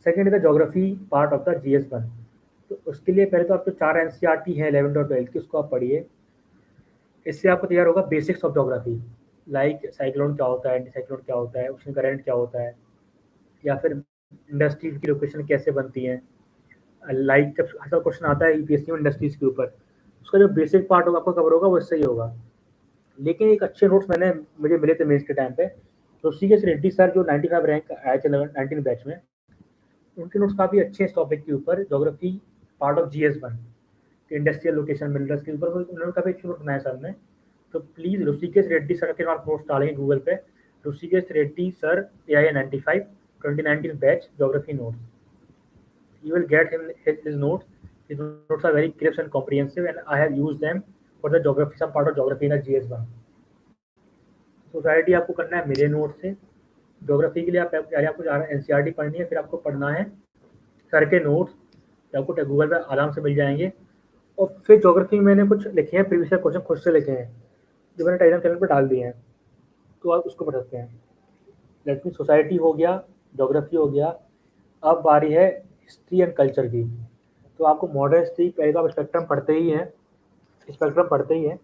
Second is the geography part of the GS1। तो उसके लिए पहले तो आपको 4 NCERT है 11th और 12th की, उसको आप पढ़िए। इससे आपको तैयार होगा basics of geography, like cyclone क्या होता है, एंटी साइक्लोन क्या होता है, ओशन करंट क्या होता है, या फिर इंडस्ट्रीज की लोकेशन कैसे बनती हैं। लाइक जब ऐसा क्वेश्चन आता है यूपीएससी में इंडस्ट्रीज के ऊपर, उसका जो बेसिक पार्ट होगा आपको कवर होगा, वो इससे ही होगा। लेकिन एक अच्छे नोट्स मुझे मिले थे मेंस के टाइम पे, तो ऋषिकेश रेड्डी सर जो 95 रैंक आए थे 19 बैच में, उनके नोट्स काफ़ी अच्छे हैं इस टॉपिक के ऊपर, geography part of GS1, industrial location minerals के ऊपर उन्होंने काफ़ी अच्छे नोट्स बनाए सर ने। तो प्लीज़ ऋषिकेश रेड्डी सर के आप नोट्स डालेंगे गूगल पे, Rishikesh Reddy sir AI 95 2019 batch geography notes, you will get his notes. His notes are very crisp and comprehensive, and I have used them for the geography, some part of geography in the GS1। Society आपको करना है मेरे note से, geography के लिए आप पहले आपको NCERT पढ़नी है, फिर आपको पढ़ना है सर के नोट्स, आपको गूगल पे आराम से मिल जाएंगे। और फिर ज्योग्राफी में मैंने कुछ लिखे हैं, प्रीवियस क्वेश्चन खुद से लिखे हैं, जो मैंने टेलीग्राम चैनल पर डाल दिए हैं, तो आप उसको पढ़ सकते हैं। लेट मीन सोसाइटी हो गया, ज्योग्राफी हो गया, अब बारी है हिस्ट्री एंड कल्चर की। तो आपको मॉडर्न हिस्ट्री पहले तो आप स्पेक्ट्रम पढ़ते ही हैं,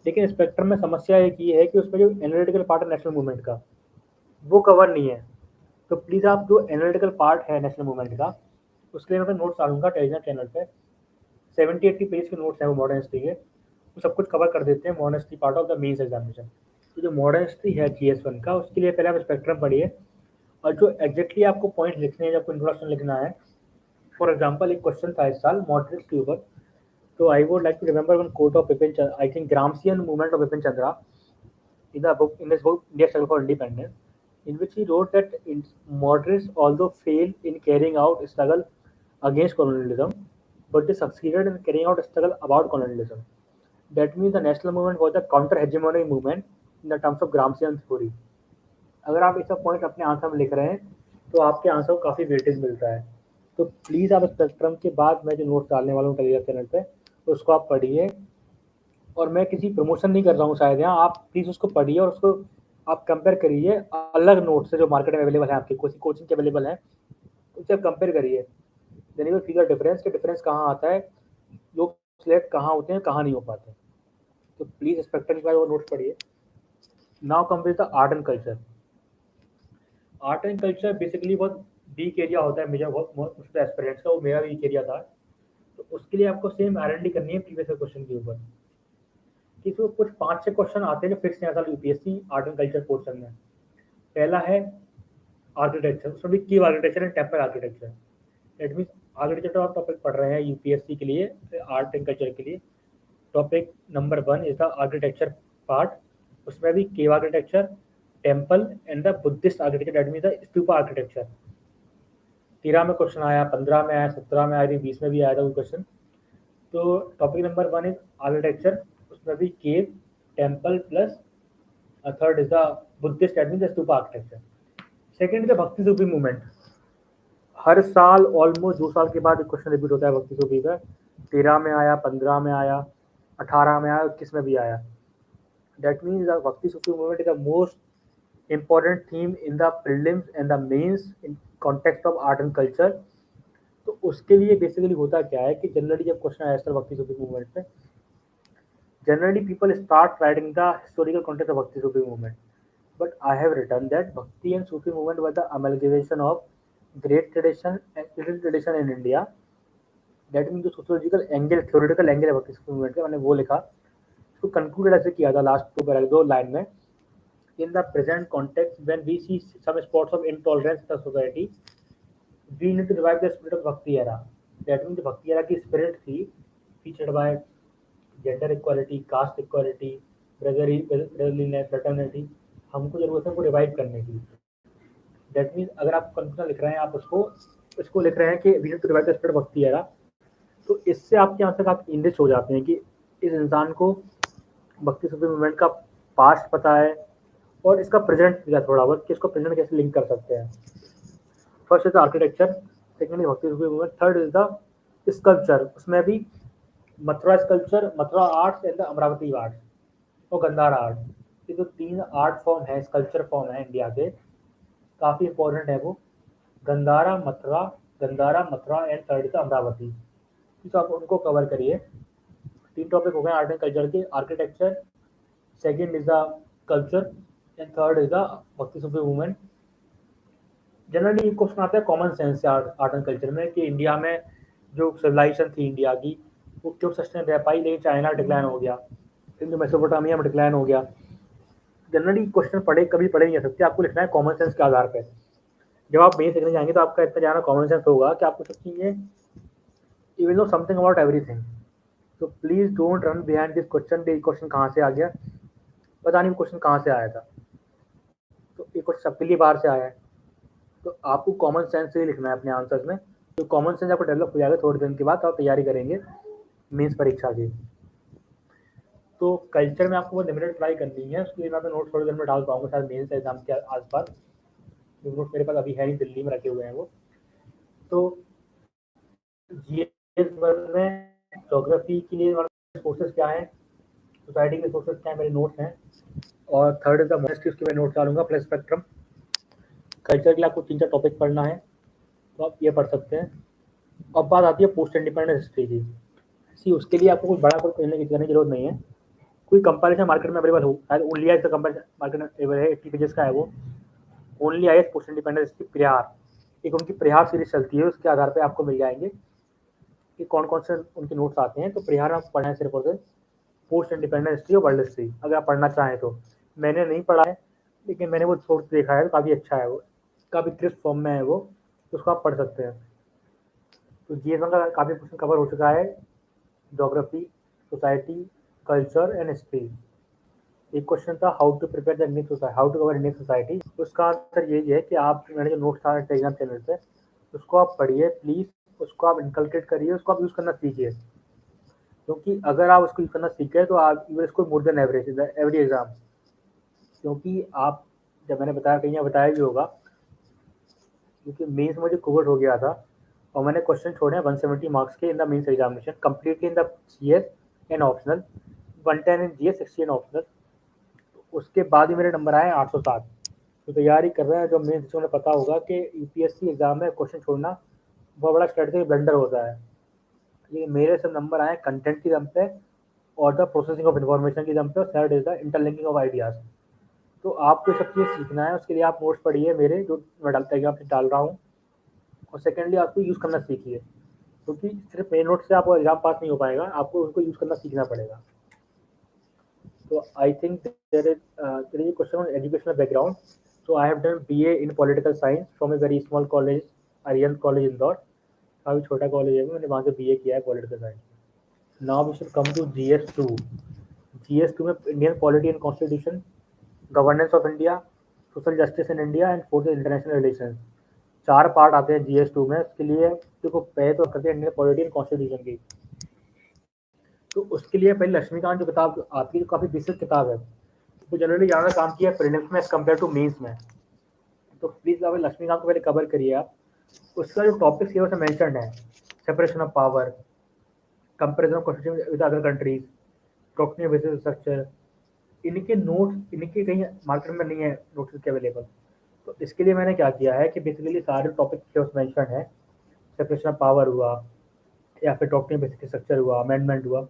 लेकिन स्पेक्ट्रम में समस्या एक ये है कि उसमें जो एनालिटिकल पार्ट है नेशनल मूवमेंट का, वो कवर नहीं है। तो प्लीज़ आप जो एनालिटिकल पार्ट है नेशनल मूवमेंट का, उसके लिए मैं नोट्स डालूंगा टेलीग्राम चैनल पे, 70-80 पेज के नोट्स हैं वो मॉडर्न हिस्ट्री के, वो सब कुछ कवर कर देते हैं, modern history part of the mains examination. तो जो मॉडर्न हिस्ट्री है GS1 का, उसके लिए पहले आप स्पेक्ट्रम पढ़िए, और जो एग्जैक्टली आपको पॉइंट लिखने हैं, जब इंट्रोडक्शन लिखना है, फॉर एग्जाम्पल एक क्वेश्चन था इस साल मॉडरेट्स के ऊपर, तो I would like to remember one quote of Bipin Chandra, I think Gramscian movement of Bipin Chandra, in the book, in his book India Struggle for Independence, in which he wrote that moderates although failed in carrying out struggle against colonialism, but they succeeded in carrying out a struggle about colonialism. That means the national movement was the counter hegemonic movement in the terms of Gramscian theory। अगर आप ऐसा point अपने answer में लिख रहे हैं, तो आपके आंसर को काफ़ी वेटेज मिलता है। तो प्लीज़ आप स्पेक्ट्रम के बाद मैं जो नोट्स डालने वाला हूँ टेलीग्राम चैनल पे, उसको आप पढ़िए। और मैं किसी प्रमोशन नहीं कर रहा हूँ शायद यहाँ, आप प्लीज़ उसको पढ़िए और उसको आप कंपेयर करिए अलग नोट से जो मार्केट में अवेलेबल है, आपकी कोचिंग के अवेलेबल है, उससे आप कंपेयर करिए। Then you will feel the difference, कि डिफरेंस कहाँ आता है, लोग सिलेक्ट कहाँ होते हैं, कहाँ नहीं हो पाते। तो प्लीज़ स्पेक्ट्रम के बाद वो नोट्स पढ़िए। Now come with the art and culture. Art and culture basically बहुत वीक एरिया होता है, मेरा बहुत मुश्किल एस्पिरेंट्स का, वो मेरा वीक एरिया था। तो उसके लिए आपको सेम R&D करनी है प्रीवियस क्वेश्चन के ऊपर, कि तो कुछ 5-6 क्वेश्चन आते हैं जो फिक्स हैं UPSC art and culture portion में। पहला है आर्किटेक्चर, उसमें भी की architecture and temple architecture. That means architecture आप टॉपिक पढ़ रहे हैं यूपीएससी के लिए, आर्ट एंड कल्चर के लिए। Topic number 1 is the architecture part. उसमें भी cave architecture, temple and the Buddhist architecture, that mean the stupa architecture. 13 में क्वेश्चन आया, 15 में आया, 17 में आया, 20 में भी आया था वो क्वेश्चन। तो टॉपिक नंबर 1 इज आर्किटेक्चर, उसमें भी cave, temple plus third is the Buddhist, that mean the stupa architecture. Second is the bhakti Sufi movement. हर साल ऑलमोस्ट 2 साल के बाद एक क्वेश्चन रिपीट होता है भक्ति सूफी का। 13 में आया, 15 में आया, 18 में आया, 21 में भी आया। That means the bhakti Sufi movement is the most important theme in the prelims and the mains in context of art and culture। तो उसके लिए बेसिकली होता क्या है कि जनरली जब क्वेश्चन आया सर भक्ति सूफी मूवमेंट पे, generally people start writing the historical context of भक्ति Sufi movement, but I have written that Bhakti and Sufi movement were the amalgamation of great tradition and little tradition in India। That means जो sociological angle, theoretical angle है भक्ति Sufi movement का, मैंने वो लिखा। उसको conclude ऐसे किया था लास्ट 2 लाइन में। In the present context, when we see some spots of intolerance in the society, we need to revive the spirit of Bhakti era। That means the Bhakti era की spirit थी, featured by gender equality, caste equality, brotherliness, fraternity। हमको जरूरत है उनको revive करने की। That means अगर आप कंक्लूजन लिख रहे हैं, आप उसको लिख रहे हैं कि we to revive the spirit of bhakti era, तो इससे आपके यहाँ तक आप इंडिश हो जाते हैं कि इस इंसान को भक्ति सूफी मूवमेंट का पास्ट पता है और इसका प्रेजेंट दिया थोड़ा बहुत कि इसको प्रेजेंट कैसे लिंक कर सकते हैं। First is the architecture, second bhakti Sufi movement, third is the sculpture. उसमें भी Mathura sculpture, Mathura arts and the Amaravati art और गंधारा आर्ट, ये जो 3 आर्ट फॉर्म है, स्कल्पचर फॉर्म है इंडिया के, काफ़ी इंपॉर्टेंट है वो। Gandhara Mathura and third is Amaravati. तो आप उनको कवर करिए। 3 टॉपिक हो गए आर्ट एंड कल्चर के, architecture, second is the culture and third is the bhakti Sufi movement. Generally question आता है कॉमन सेंस से आर्ट एंड कल्चर में कि इंडिया में जो सिविलाइजेशन थी इंडिया की वो क्यों सस्टेन रह पाई, लेकिन चाइना डिक्लाइन हो गया, फिर मेसोपोटामिया में डिक्लाइन हो गया। जनरली क्वेश्चन कभी पढ़े नहीं जा सकते, आपको लिखना है कॉमन सेंस के आधार पर। जब आप मेन सीखने जाएंगे तो आपका इतना ज़्यादा कॉमन सेंस होगा कि आपको सब चीज़ें you will know something about everything. तो please don't run behind this question, ये क्वेश्चन कहाँ से आ गया, पता नहीं क्वेश्चन कहाँ से आया था। तो ये क्वेश्चन सबके लिए बाहर से आया है, तो आपको कॉमन सेंस से ही लिखना है अपने आंसर्स में। तो कॉमन सेंस आपको डेवलप हो जाएगा थोड़े दिन के बाद, आप तैयारी करेंगे मेंस परीक्षा की। तो कल्चर में आपको वो लिमिटेड ट्राई करनी है, उसके लिए मैं नोट थोड़ी देर में डाल पाऊंगा शायद मेंस एग्जाम के आसपास। नोट मेरे पास अभी है नहीं, दिल्ली में रखे हुए हैं वो। तो जीएस में ज्योग्राफी के लिए सोर्सेज क्या है, सोसाइटी के सोर्सेज क्या है, मेरे नोट्स हैं। और थर्ड इज द मोनेस्ट्री, उसके मैं नोट डालूंगा प्लस स्पेक्ट्रम। कल्चर के लिए आपको 3-4 टॉपिक पढ़ना है तो आप ये पढ़ सकते हैं। अब बात आती है पोस्ट इंडिपेंडेंस हिस्ट्री की। सी उसके लिए आपको कुछ बड़ा कुछ करने की जरूरत नहीं है, कोई कंपैरिजन मार्केट में अवेलेबल हो, शायद ओनली आई कंपैरिजन मार्केट में अवेलेबल है, 80 पेजेस का है वो। Only I post independence history प्रहार, एक उनकी प्रहार सीरीज चलती है, उसके आधार पर आपको मिल जाएंगे कि कौन कौन से उनके नोट्स आते हैं। तो प्रहार में आपको पढ़ना है सिर्फ और सिर्फ पोस्ट इंडिपेंडेंस हिस्ट्री और वर्ल्ड हिस्ट्री, अगर आप पढ़ना चाहें तो। मैंने नहीं पढ़ा है लेकिन मैंने वो सोर्स देखा है, काफ़ी अच्छा है वो, काफ़ी क्रिस्प फॉर्म में है वो, तो उसको आप पढ़ सकते हैं। तो जीएस का काफ़ी क्वेश्चन कवर हो चुका है, geography, society, culture and history. एक क्वेश्चन था how to prepare the Indian society, how to cover Indian society. उसका आंसर यही है कि आप, मैंने जो नोट्स था टेलीग्राम चैनल पे, उसको आप पढ़िए प्लीज़, उसको आप इनकलकेट करिए, उसको आप यूज़ करना सीखिए। क्योंकि अगर आप उसको यूज़ करना सीखें तो आप you will score more than average in every exam. क्योंकि आप, जब मैंने बताया कहीं बताया भी होगा, क्योंकि मेंस मुझे कवर हो गया था और मैंने क्वेश्चन छोड़े हैं 170 मार्क्स के in the mains examination, completely in the GS and optional, 110 in GS, 60 in optional. उसके बाद ही मेरे नंबर आए 807। तो तैयारी कर रहे हैं, जो मेंस उन्हें पता होगा कि यूपीएससी एग्जाम में क्वेश्चन छोड़ना बहुत बड़ा स्ट्रेटजिक ब्लंडर होता है। ये मेरे सब नंबर आए कंटेंट की दम पे और द प्रोसेसिंग ऑफ इन्फॉर्मेशन की दम पे, और third is the interlinking of ideas. तो आपको सब चीज़ सीखना है, उसके लिए आप नोट्स पढ़िए मेरे, जो मैं डाल रहा हूँ। और सेकेंडली आपको यूज़ करना सीखिए, क्योंकि सिर्फ मेन नोट से आपको एग्जाम पास नहीं हो पाएगा, आपको उनको यूज़ करना सीखना पड़ेगा। तो I think there is a question on educational background. So I have done BA in political science from a very small college, Aryan College, Indore. काफ़ी छोटा कॉलेज है, मैंने वहाँ से बीए किया है political science. Now we should come to GS2। GS2 में Indian polity and constitution, governance of India, social justice in India and fourth international relation. 4 part आते हैं GS2 में। इसके लिए देखो पहले तो करते हैं इंडियन पॉलिटी एंड कॉन्स्टिट्यूशन की। तो उसके लिए पहले लक्ष्मीकांत जो किताब आती है, काफ़ी बेसिक किताब है, वो जनरली ज़्यादा काम किया है प्रीलिम्स में एज कम्पेयर टू मेंस में। तो प्लीज़ आप लक्ष्मीकांत को पहले कवर करिए आप। उसका जो टॉपिक्स है उसमें मेंशन्ड है, separation of power, comparison of constitution with other countries, प्रोक्नी बेसिस स्ट्रक्चर। इनके नोट्स इनके कहीं मार्केट में नहीं है नोट्स के अवेलेबल। तो इसके लिए मैंने क्या किया है कि बेसिकली सारे टॉपिक्स जो मेंशन है, सेपरेशन ऑफ पावर हुआ या फिर डॉक्ट्रिन बेसिक स्ट्रक्चर हुआ, अमेंडमेंट हुआ,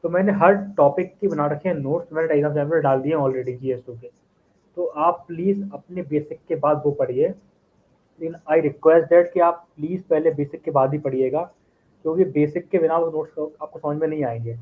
तो मैंने हर टॉपिक की बना रखे हैं नोट्स, मैंने एग्जाम चैनल में डाल दिए हैं ऑलरेडी GS2 के। तो आप प्लीज़ अपने बेसिक के बाद वो पढ़िए। लेकिन आई रिक्वेस्ट दैट कि आप प्लीज़ पहले बेसिक के बाद ही पढ़िएगा, क्योंकि बेसिक के बिना वो नोट्स आपको समझ में नहीं आएंगे।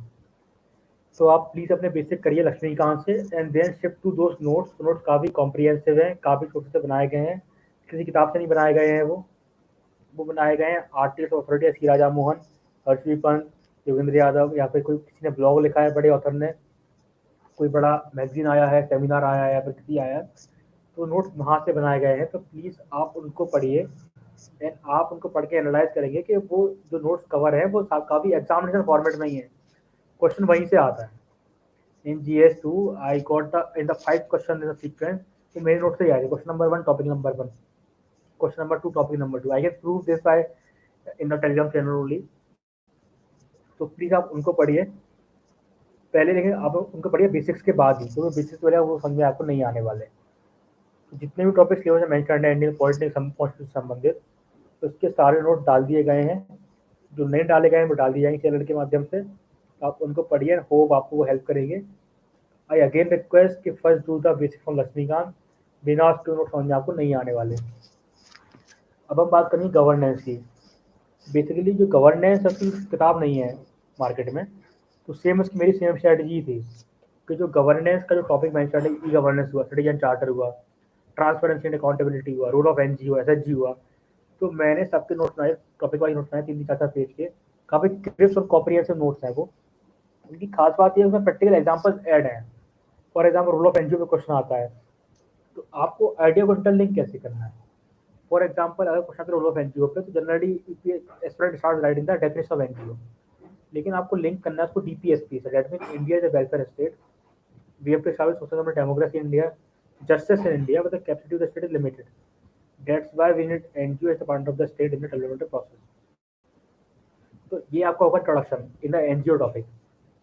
तो आप प्लीज़ अपने बेसिक करिए लक्ष्मीकांत से and then shift to those notes. Notes काफ़ी कॉम्प्रिहेंसिव हैं, काफ़ी छोटे से बनाए गए हैं, किसी किताब से नहीं बनाए गए हैं। वो बनाए गए हैं आर्टिस्ट ऑथोरिटी सी राजा मोहन, हर्षवी पंत, योगेंद्र यादव, या फिर कोई किसी ने ब्लॉग लिखा है बड़े ऑथर ने, कोई बड़ा मैगजीन आया है, सेमिनार आया है या फिर किसी आया है, तो नोट्स वहाँ से बनाए गए हैं। तो प्लीज़ आप उनको पढ़िए एंड आप उनको पढ़ के एनालाइज करेंगे कि वो जो नोट्स कवर है वो काफ़ी एग्जामिनेशन फॉर्मेट में ही है, क्वेश्चन वहीं से आता है। इन GS2 I got the in the 5 question in the sequence, तो मेरे नोट से ही आए थे। Question number 1 topic number 1, question number 2 topic number 2। I can prove this by in the Telegram channel only. तो प्लीज़ आप उनको पढ़िए पहले, लेकिन आप उनको पढ़िए बेसिक्स के बाद ही, क्योंकि बेसिक्स वाले वो समझ में आपको नहीं आने वाले। तो जितने भी टॉपिक्स सिलेबस में मेंशन है इंडियन पॉलिटिक्स से संबंधित, तो उसके सारे नोट डाल दिए गए हैं। जो नहीं डाले गए हैं वो डाल दिए जाएंगे चैनल के माध्यम से। आप उनको पढ़िए, होप आपको वो हेल्प करेंगे। आई अगेन रिक्वेस्ट कि first do the basic from Laxmikanth, बिना उसके नोट समझ में आपको नहीं आने वाले। अब हम बात करेंगे गवर्नेंस की। बेसिकली जो गवर्नेंस की किताब नहीं है मार्केट में, तो सेम उसकी मेरी सेम स्ट्रेटजी थी कि जो गवर्नेंस का जो टॉपिक मेंशन है, ई गवर्नेंस हुआ, सिटीजन चार्टर हुआ, ट्रांसपेरेंसी एंड अकाउंटेबिलिटी हुआ, रोल ऑफ NGO, SHG हुआ, तो मैंने सबके नोट्स बनाए, टॉपिक वाइज नोट्स बनाए 3-4 पेज के। काफ़ी क्रिस्प और कॉम्प्रिहेंसिव नोट्स हैं वो। उनकी खास बात ये है उसमें प्रैक्टिकल एग्जांपल्स ऐड हैं। For example role of NGO पे क्वेश्चन आता है, तो आपको आइडिया को इंटरलिंक कैसे करना है। फॉर एग्जांपल अगर क्वेश्चन आता है रोल ऑफ NGO पे, तो generally aspirant start writing the definition of NGO, लेकिन आपको लिंक करना है उसको DPSP से, that mean India is a welfare state, we have to establish social government, democracy in India, justice in India, but the capacity of the state is limited. That's why we need NGO as a part of the state in the development process. तो ये आपका होगा introduction in the NGO topic.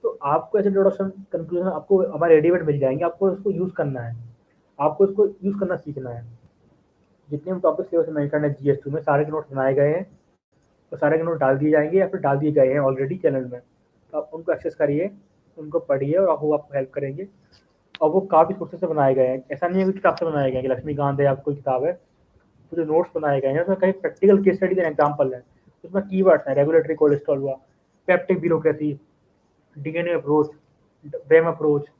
तो आपको ऐसे introduction conclusion आपको हमारे readymade मिल जाएंगे, आपको इसको यूज़ करना है, आपको इसको यूज़ करना सीखना है। जितने भी टॉपिक्स सिलेबस में मेंशन है GS2 में, सारे के नोट्स बनाए गए हैं, तो सारे के नोट डाल दिए जाएंगे या फिर डाल दिए गए हैं ऑलरेडी चैनल में। तो आप उनको एक्सेस करिए, उनको पढ़िए और वो आपको हेल्प करेंगे। और वो काफ़ी सोर्सेस से बनाए गए हैं, ऐसा नहीं है कि किताब से बनाए गए हैं कि लक्ष्मीकांत है या कोई किताब है। तो जो नोट्स बनाए गए हैं उसमें कई practical case studies and example है। उसमें कीवर्ड्स हैं, रेगुलेटरी कोलेस्ट्रॉल हुआ, पेप्टिक ब्यूरोक्रेसी, DNA अप्रोच, ब्रेम अप्रोच।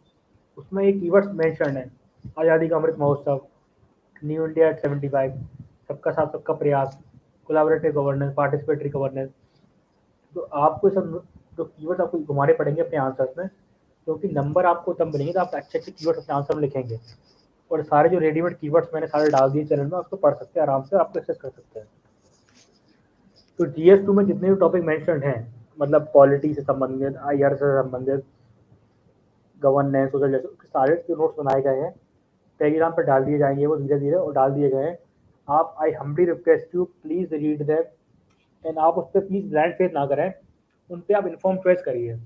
उसमें एक कीवर्ड्स मेंशन है, आज़ादी का Amrit Mahotsav, new India at 75, सबका साथ सबका प्रयास, कोलैबोरेटिव गवर्नेंस, पार्टिसिपेटरी गवर्नेंस। तो आपको सब जो कीवर्ड्स आपको घुमाने पड़ेंगे अपने आंसर्स में, क्योंकि नंबर आपको तब मिलेंगे तो आप अच्छे अच्छे कीवर्ड्स अपने आंसर में लिखेंगे। और सारे जो रेडीमेड कीवर्ड्स मैंने सारे डाल दिए चैनल में, उसको पढ़ सकते हैं आराम से, आपको एक्सेस कर सकते हैं। तो GS2 में जितने भी टॉपिक मेंशन्ड हैं, मतलब पॉलिटी से संबंधित, IR से संबंधित, गवर्नेंस, सोशल जस्टिस, सारे जो नोट्स बनाए गए हैं टेलीग्राम पर डाल दिए जाएंगे, वो धीरे धीरे और डाल दिए गए हैं। आप I humbly request you please read that and आप उस पर प्लीज़ ब्लाइंड फेथ ना करें, उन पर आप इन्फॉर्म चॉइस करिए।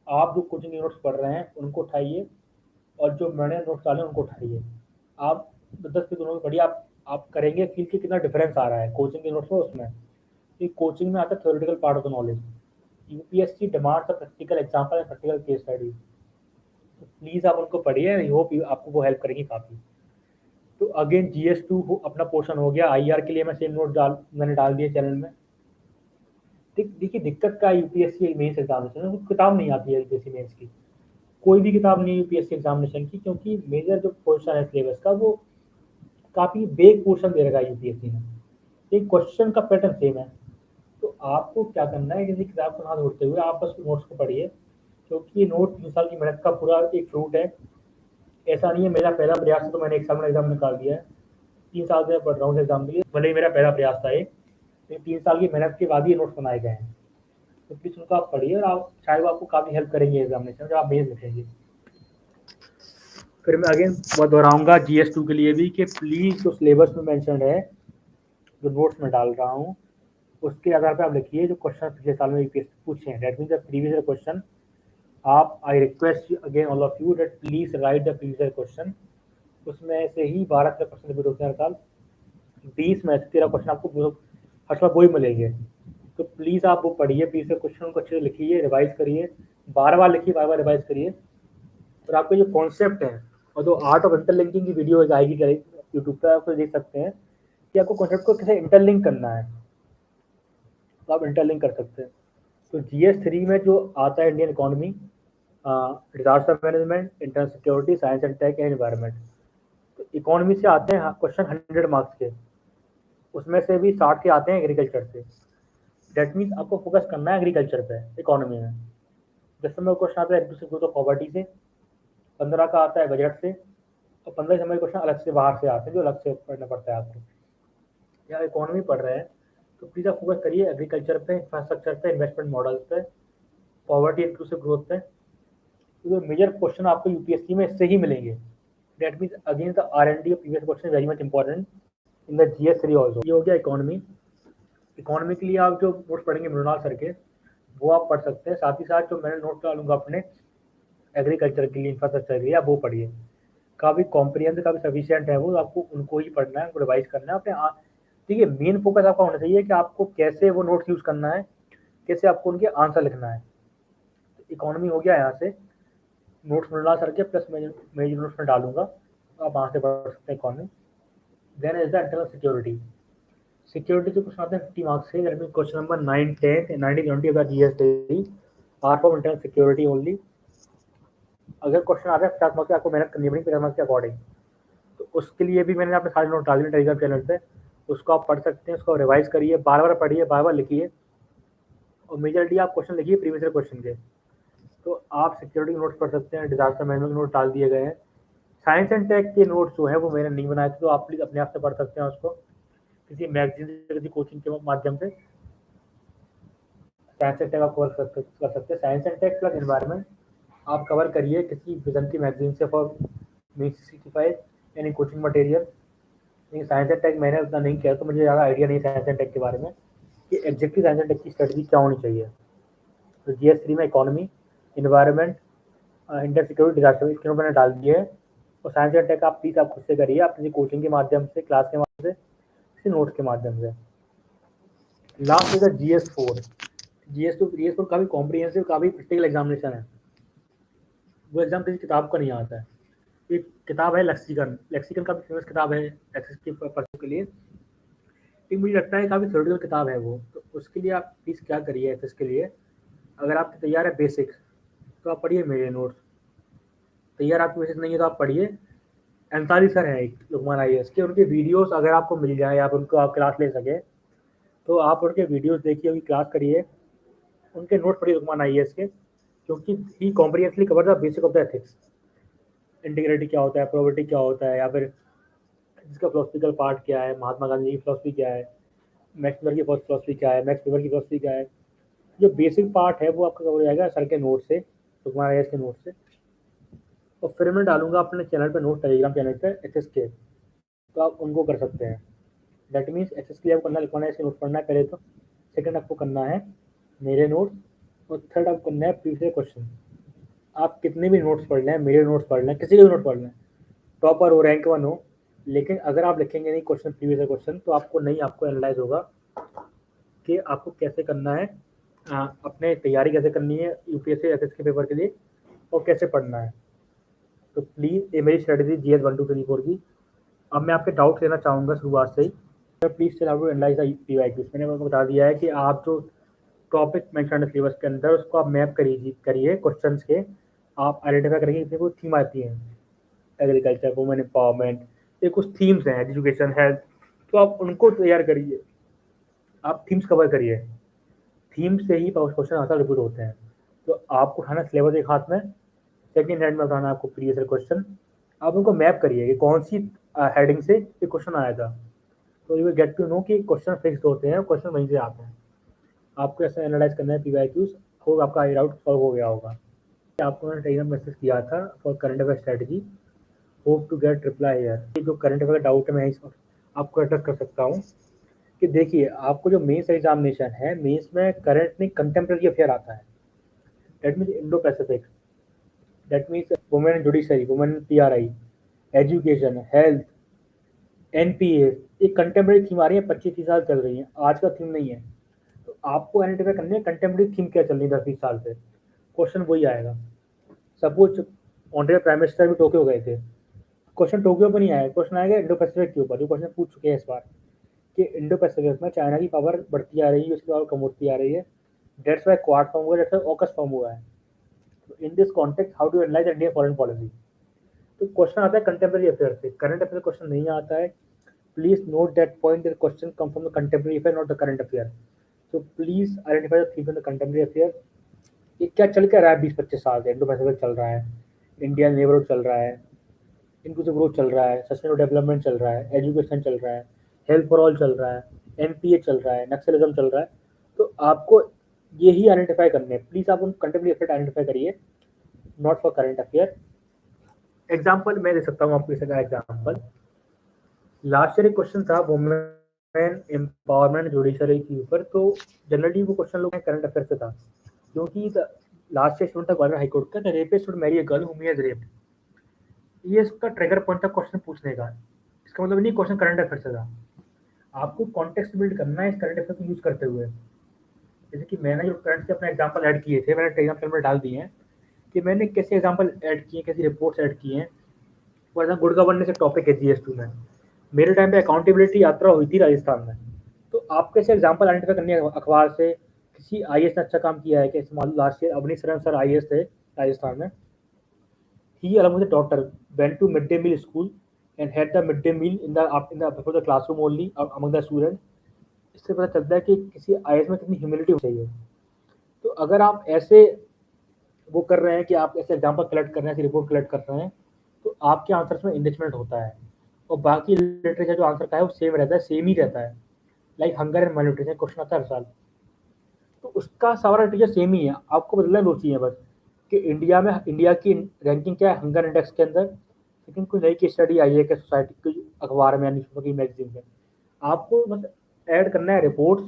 आप जो कोचिंग नोट्स पढ़ रहे हैं उनको उठाइए और जो मैंने नोट्स डाले उनको उठाइए। आप 10 के दोनों में पढ़िए, आप करेंगे फील कि कितना डिफरेंस आ रहा है कोचिंग के नोट्स में उसमें। कि कोचिंग में आता है theoretical part of the knowledge, UPSC demands a practical example and practical case study. तो प्लीज़ आप उनको पढ़िए, आई होप आपको वो हेल्प करेंगी काफ़ी। तो अगेन GS2 अपना पोर्शन हो गया। IR के लिए मैं सेम नोट मैंने डाल दिए चैनल में। देखिए दिक्कत का UPSC मेंस एग्जामिनेशन में किताब नहीं आती है UPSC मेंस की, कोई भी किताब नहीं UPSC एग्जामिनेशन की, क्योंकि मेजर जो पोर्शन है सिलेबस का वो काफ़ी बेग पोर्शन दे रखा है UPSC ने। एक क्वेश्चन का पैटर्न सेम है, तो आपको क्या करना है, किसी किताब को ना छोड़ते हुए आप बस नोट्स को पढ़िए, क्योंकि ये नोट 3 साल की मेहनत का पूरा एक फ्रूट है। ऐसा नहीं है मेरा पहला प्रयास था तो मैंने एक साल में एग्जाम निकाल दिया है। 3 साल से पढ़ रहा हूँ एग्जाम के लिए, भले ही मेरा पहला प्रयास था ये, लेकिन 3 साल की मेहनत के बाद ही ये नोट्स बनाए गए हैं। तो प्लीज़ उनको आप पढ़िए, और आप शायद वो आपको काफ़ी हेल्प करेंगे एग्जामिनेशन जब आप मेंस लिखेंगे। फिर मैं अगेन बहुत दोहराऊंगा GS2 के लिए भी कि प्लीज़ जो सिलेबस में मेंशन है, जो नोट्स में डाल रहा हूँ, उसके आधार पर आप लिखिए जो क्वेश्चन पिछले साल में यूपीएससी पूछे हैं। That means the previous question. आप I request again all of you that please write the previous question. उसमें से ही 12 क्वेश्चन रिपीट होते हैं हर साल। 20 में से 13 क्वेश्चन आपको हर साल वही मिलेंगे। तो प्लीज़ आप वो पढ़िए, प्रीवियस क्वेश्चन को अच्छे से लिखिए, रिवाइज करिए, बार बार लिखिए, बार बार रिवाइज करिए। और आपको जो कॉन्सेप्ट है, और जो आर्ट ऑफ इंटरलिंकिंग की वीडियो आएगी यूट्यूब पर, आप देख सकते हैं कि आपको कॉन्सेप्ट को कैसे इंटरलिंक करना है, तो आप इंटरलिंक कर सकते हैं। तो GS3 में जो आता है Indian economy, disaster management, internal security, science and tech and environment. तो इकोनॉमी से आते हैं क्वेश्चन 100 मार्क्स के, उसमें से भी 60 के आते हैं एग्रीकल्चर से। दैट मीन्स आपको फोकस करना है एग्रीकल्चर पे इकोनॉमी में। 10 नंबर क्वेश्चन आता है एडमिशन ग्रोथ ऑफ पॉवर्टी से, 15 का आता है बजट से, और 15 नंबर क्वेश्चन अलग से बाहर से आते हैं जो अलग से पढ़ना पड़ता है आपको। या इकोनॉमी पढ़ रहे हैं तो प्लीज़ आप फोकस करिए एग्रीकल्चर पे, इंफ्रास्ट्रक्चर पे, इन्वेस्टमेंट मॉडल पे, पॉवर्टी इंक्लूसिव ग्रोथ पे। तो मेजर क्वेश्चन आपको यूपीएससी में इससे ही मिलेंगे। That means again the R&D previous question very much important in the GS3 also. ये हो गया इकोनॉमी। इकोनॉमी के लिए आप जो नोट्स पढ़ेंगे मृणाल सर के, वो आप पढ़ सकते हैं। साथ ही साथ जो मैंने नोट डालूंगा अपने एग्रीकल्चर के लिए, इंफ्रास्ट्रक्चर के लिए, आप वो पढ़िए। काफ़ी कॉम्प्रिहेंसिव, काफ़ी सफिशिएंट है वो, आपको उनको ही पढ़ना है, उनको रिवाइज करना है अपने। देखिए मेन फोकस आपका होना चाहिए कि आपको कैसे वो नोट्स यूज़ करना है, कैसे आपको उनके आंसर लिखना है। इकोनॉमी हो गया यहाँ से, नोट्स मिला सर के प्लस मेजर नोट्स में डालूंगा, आप वहाँ से पढ़ सकते हैं economy. Then is the internal security. Security के क्वेश्चन आते हैं 50 मार्क्स से। दैट मीन क्वेश्चन नंबर 9, 10, 19, 20 अगर GS3 are for internal security only. अगर क्वेश्चन आता है 50 मार्क्स, आपको मेहनत करनी पड़ेगी 50 मार्क्स के अकॉर्डिंग। तो उसके लिए भी मैंने अपने सारे नोट डाल दिए टेलीग्राम चैनल पे, उसको आप पढ़ सकते हैं, उसको रिवाइज करिए, बार बार पढ़िए, बार बार लिखिए, और मेजरली आप क्वेश्चन लिखिए प्रीवियस क्वेश्चन के। तो आप सिक्योरिटी नोट्स पढ़ सकते हैं, डिजास्टर मैनेजमेंट के नोट डाल दिए गए हैं। साइंस एंड टेक के नोट्स जो है वो मैंने नहीं बनाए थे, तो आप प्लीज अपने आप से पढ़ सकते हैं उसको, किसी मैगजीन से, किसी कोचिंग के माध्यम से। साइंस एंड टेक आप कवर कर सकते हैं। Science and tech plus environment आप कवर करिए किसी विजन मैगजीन से फॉर मीन 65 यानी कोचिंग मटेरियल। लेकिन साइंस एंड टेक मैंने उतना नहीं किया, तो मुझे ज़्यादा आइडिया नहीं साइंस एंड टेक के बारे में कि एग्जैक्टली साइंस एंड टेक की स्ट्रेटजी क्या होनी चाहिए। तो GS3 में economy, environment, inter security, disaster, इसके मैंने डाल दिए है। और साइंस एंड टेक आप प्लीज आप खुद से करिए, आप किसी कोचिंग के माध्यम से, क्लास के माध्यम से, किसी नोट्स के माध्यम से। Last is GS4। GS4 काफ़ी कॉम्प्रिहेंसिव, काफ़ी प्रैक्टिकल एग्जामिनेशन है। वो एग्जाम किसी किताब का नहीं आता है। एक किताब है लेक्सिकन, लेक्सिकन काफ़ी फेमस किताब है एक्सेस के पर्पज के लिए। लेकिन मुझे लगता है काफ़ी थ्योरेटिकल किताब है वो। तो उसके लिए आप प्लीज़ क्या करिए एक्सेस के लिए, अगर आपकी तैयार है बेसिक्स तो आप पढ़िए मेरे नोट्स। तैयार आपकी बेसिक्स नहीं है तो आप पढ़िए अंसारी सर हैं एक लुकमान IAS के, उनके वीडियोस अगर आपको मिल जाए, आप उनको आप क्लास ले सके, तो आप उनके वीडियोस देखिए, उनकी क्लास करिए, उनके नोट पढ़िए लुकमान IAS के, क्योंकि he comprehensively cover the basic of the ethics. Integrity क्या होता है, प्रोबेबिलिटी क्या होता है, या फिर इसका फिलोसफिकल पार्ट क्या है, महात्मा गांधी की फिलोसफी क्या है, मैक्स वेबर की फिलोसफी क्या है, मैक्स वेबर की फिलोसफी क्या है। जो बेसिक पार्ट है वो आपका कवर हो जाएगा सर के नोट से, लुकमान IAS के नोट से। और फिर मैं डालूंगा अपने चैनल पर नोट, टेलीग्राम चैनल पर एचएस के, तो आप उनको कर सकते हैं। दैट मीन्स एचएस के लिए आपको करना, लिखवाना है, इसके नोट पढ़ना है पहले तो। सेकंड आपको करना है मेरे नोट्स, और थर्ड आपको करना है प्रीवियस क्वेश्चन। आप कितने भी नोट्स पढ़ लें, मेरे नोट्स पढ़ लें, किसी के भी नोट पढ़ लें, टॉपर हो, रैंक 1 हो, लेकिन अगर आप लिखेंगे नहीं क्वेश्चन, प्रीवियस क्वेश्चन, तो आपको नहीं, आपको एनालाइज होगा कि आपको कैसे करना है, अपने तैयारी कैसे करनी है यूपीएससी एचएस के पेपर के लिए, और कैसे पढ़ना है। तो प्लीज़ ये मेरी स्ट्रेटजी GS 1 2 3 4 की। अब मैं आपके डाउट लेना चाहूँगा शुरुआत से ही। Please tell how to analyse the PYQs। मैंने आपको बता दिया है कि आप जो टॉपिक मेंशन है सिलेबस के अंदर, उसको आप मैप करिए क्वेश्चंस के। आप आइडेंटिफाई करेंगे इसमें कुछ थीम आती है, एग्रीकल्चर, वुमेन एम्पावरमेंट, ये कुछ थीम्स हैं, एजुकेशन, हेल्थ, तो आप उनको तैयार करिए, आप थीम्स कवर करिए। थीम से ही क्वेश्चन आंसर रिपीट होते हैं। तो आपको उठाना सिलेबस एक हाथ में, सेकंड हैंड में उठाना आपको प्रीवियस ईयर क्वेश्चन, आप उनको मैप करिए कि कौन सी हेडिंग से ये क्वेश्चन आया था। तो you will get to know कि क्वेश्चन फिक्स्ड होते हैं, क्वेश्चन वहीं से आते हैं। आपको ऐसा एनालाइज करना है पीवाईक्यूज, होप आपका ये डाउट सॉल्व हो गया होगा। आपको मैंने टेलीग्राम मैसेज किया था for current affair strategy, hope to get reply here. ये जो करंट अफेयर डाउट है मैं आपको एड्रेस कर सकता हूँ कि देखिए, आपको जो मेंस एग्जामिनेशन है, मेंस में करंट नहीं कंटेम्प्रेरी अफेयर आता है। That means Indo Pacific, that means women in judiciary, women in PRI, education, health, NPA, ये कंटेम्प्रेरी थीम आ रही है, 25-30 साल चल रही है, आज का थीम नहीं है। तो आपको आइडेंटिफाई करनी है कंटेम्प्रेरी थीम क्या चल रही है 10-20 साल से, क्वेश्चन वही आएगा। सपोज ऑनरेबल प्राइम मिनिस्टर भी टोक्यो गए थे, क्वेश्चन टोक्यो पर नहीं आया, क्वेश्चन आएगा इंडो पैसिफिक के ऊपर, जो क्वेश्चन पूछ चुके हैं इस बार कि इंडो पैसिफिक में चाइना की पावर बढ़ती आ रही है, उसकी पावर कम होती आ रही है, दैट्स व्हाई क्वाड फॉर्म हुआ, दैट्स व्हाई ऑकस फॉर्म हुआ है। तो in this context how to analyse Indian foreign policy. तो क्वेश्चन आता है कंटेम्प्रेरी अफेयर से, करंट अफेयर क्वेश्चन नहीं आता है। Please note that point, that question come from the contemporary affair, not the current affair. So please identify the theme in the contemporary affair। ये क्या चल क्या रहा है 20-25 साल से, इंडो पैसिफिक चल रहा है, इंडियन नेबरहुड चल रहा है, इंक्लूसिव ग्रोथ चल रहा है, सस्टेनेबल डेवलपमेंट चल रहा है, एजुकेशन चल रहा है, हेल्थ फॉर ऑल चल रहा है, एनपीए चल रहा है, नक्सलिज्म चल रहा है। तो आपको यही आइडेंटिफाई करने हैं, प्लीज आप उन कंटेम्प्रेरी अफेयर आइडेंटिफाई करिए, not for current affair. Example मैं दे सकता हूँ आपको, इसका एग्जाम्पल लास्ट ईयर एक क्वेश्चन था वुमेन एम्पावरमेंट जुडिशरी के ऊपर, तो जनरली वो क्वेश्चन लोग करंट अफेयर से था, क्योंकि लास्ट ईयर स्टूडेंट था ग्वालियर हाई कोर्ट का, the rapist should marry a girl हुम ही हैज रेप्ड। ये इसका ट्रिगर पॉइंट था क्वेश्चन पूछने का, इसका मतलब नहीं क्वेश्चन करंट अफेयर से था। आपको कॉन्टेक्स्ट बिल्ड करना है इस करंट अफेयर को यूज करते हुए। जैसे कि मैंने जो करंट से अपने एग्जाम्पल ऐड किए थे, मैंने टेलीग्राम में डाल दिए हैं कि मैंने कैसे एग्जाम्पल ऐड किए, कैसी रिपोर्ट्स ऐड की हैं। फॉर एग्जाम्पल गुड गवर्नेंस एक टॉपिक है GS2 में, मेरे टाइम पे अकाउंटेबिलिटी यात्रा हुई थी राजस्थान में। तो आप कैसे एग्जाम्पल आइडेंटिफाई करनी है अखबार से, किसी IAS ने अच्छा काम किया है, कैसे मान लो last year Avani Saran sir IAS थे राजस्थान में, he along with the daughter went to midday meal school and had the midday meal in the before the classroom only among the students। इससे पता चलता है कि किसी IAS में कितनी ह्यूमिलिटी होनी चाहिए। तो अगर आप ऐसे वो कर रहे हैं कि आप ऐसे एग्जाम्पल कलेक्ट कर रहे हैं, ऐसी रिपोर्ट कलेक्ट कर रहे हैं, तो आपके आंसर्स में इनरिचमेंट होता है, और बाकी लिटरेचर जो आंसर का है वो सेम रहता है, सेम ही रहता है। Like hunger and malnutrition question आता है हर साल, तो उसका सारा नतीजा सेम ही है। आपको बदलना दो चीज़ें बस, कि इंडिया की रैंकिंग क्या है हंगर इंडेक्स के अंदर, लेकिन कोई नई की स्टडी आई है कि सोसाइटी की अखबार में, न्यूज़पेपर की, मैगजीन में, आपको बस ऐड करना है reports,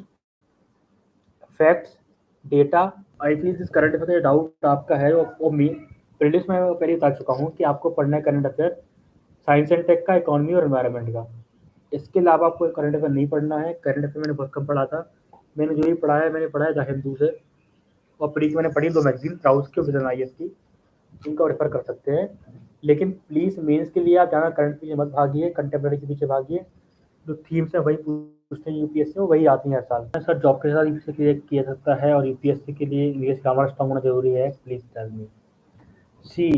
facts, data. I feel this current affair doubt आपका है वो प्रीलिम्स में पहले बता चुका हूँ कि आपको पढ़ना है current affair science and tech का, इकोनॉमी और एनवायरनमेंट का। इसके अलावा आपको करंट अफेयर नहीं पढ़ना है। करंट अफेयर मैंने बहुत कम पढ़ा था, मैंने जो भी पढ़ा है मैंने पढ़ा है द हिंदू से, और प्री की मैंने पढ़ी 2 मैगजीन, राउस की और विजन IAS की, इनको रेफर कर सकते हैं। लेकिन प्लीज़ मेंस के लिए आप ज़्यादा करंट पीछे मत भागिए, कंटेम्प्रेरी के पीछे भागिए। जो थीम्स है वही पूछते हैं UPSC में, वही आती हैं हर साल। सर जॉब के साथ UPSC क्लियर किया सकता है और UPSC के लिए इंग्लिश ग्रामर स्ट्रांग होना जरूरी है, प्लीज़ टेल मी। सी,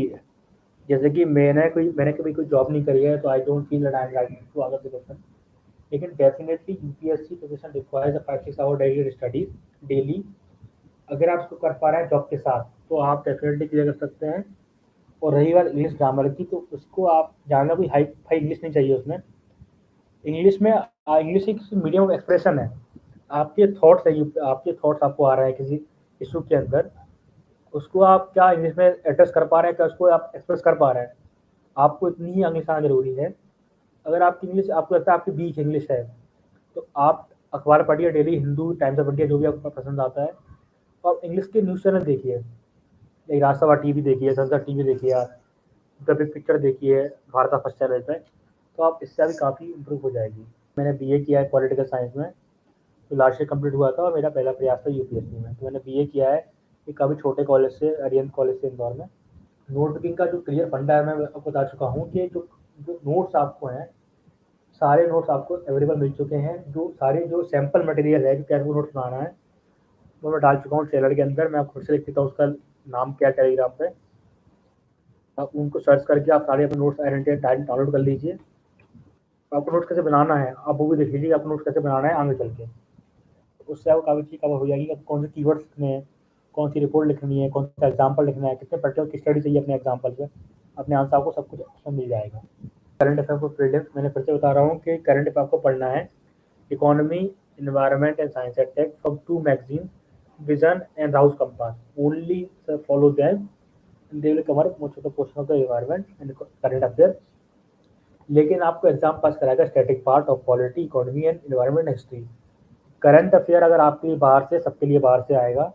जैसे कि मैंने कभी कोई जॉब नहीं करी है, तो I don't feel that I am right to answer the question. लेकिन definitely UPSC preparation requires a 5-6 hour daily studies daily. अगर आप इसको कर पा रहे हैं जॉब के साथ, तो आप डेफिनेटली क्लियर कर सकते हैं। और रही बात इंग्लिश ग्रामर की, तो उसको आप जानना, कोई हाई फाई इंग्लिश नहीं चाहिए उसमें। इंग्लिश में इंग्लिश एक मीडियम ऑफ एक्सप्रेशन है। आपके थॉट्स आपको आ रहे हैं किसी इशू के अंदर, उसको आप क्या इंग्लिश में एड्रेस कर पा रहे हैं, क्या उसको आप एक्सप्रेस कर पा रहे हैं, आपको इतनी ही इंग्लिश आना जरूरी है। अगर आपकी इंग्लिश, आपको लगता है आपकी वीक इंग्लिश है, तो आप अखबार पढ़िए daily, Hindu, times of India, जो भी आपको पसंद आता है। तो आप इंग्लिश के न्यूज़ चैनल देखिए, लाइक राजसभा TV देखिए, संसद TV देखिए, द बिग पिक्चर देखिए, भारत का फर्स्ट चैनल पे, तो आप इससे भी काफ़ी इम्प्रूव हो जाएगी। मैंने BA किया है पॉलिटिकल साइंस में, तो लास्ट ईयर कंप्लीट हुआ था और मेरा पहला प्रयास था UPSC में। तो मैंने BA किया है एक काफ़ी छोटे कॉलेज से, अरिहंत कॉलेज से इंदौर में। नोट बुकिंग का जो क्लियर फंडा है मैं आपको बता चुका हूँ कि जो जो नोट्स आपको हैं, सारे नोट्स आपको अवेलेबल मिल चुके हैं। जो सारे जो सैम्पल मटेरियल है, जो कैसे वो नोट्स बनाना है, वो मैं डाल चुका हूँ ट्रेलर के अंदर। मैं खुद से लिख देता हूँ उसका नाम क्या है टेलीग्राम पे, आप उनको सर्च करके आप सारे अपने नोट्स डाउनलोड कर लीजिए। आपको नोट्स कैसे बनाना है आप वो भी देख लीजिए, आपको नोट्स कैसे बनाना है आगे चल के। उससे आपको काफ़ी चीज़ कवर हो जाएगी कि कौन से कीवर्ड्स लिखने हैं, कौन सी रिपोर्ट लिखनी है, कौन सा एग्जाम्पल लिखना है, कितने पर्टिकुलर की स्टडी चाहिए अपने एग्जाम्पल पे, अपने आंसर आपको सब कुछ उसमें मिल जाएगा। करंट अफेयर फॉर प्रीलिम्स मैंने फिर से बता रहा हूँ कि करंट अफेयर आपको पढ़ना है economy, environment and science and tech from 2 magazine, vision and Rau's compass. Only follow them, they will cover most of the portion of the environment and current affairs। लेकिन आपको एग्जाम पास कराएगा static part of polity, economy and environment, history. Current affair अगर आपके लिए बाहर से, सबके लिए बाहर से आएगा,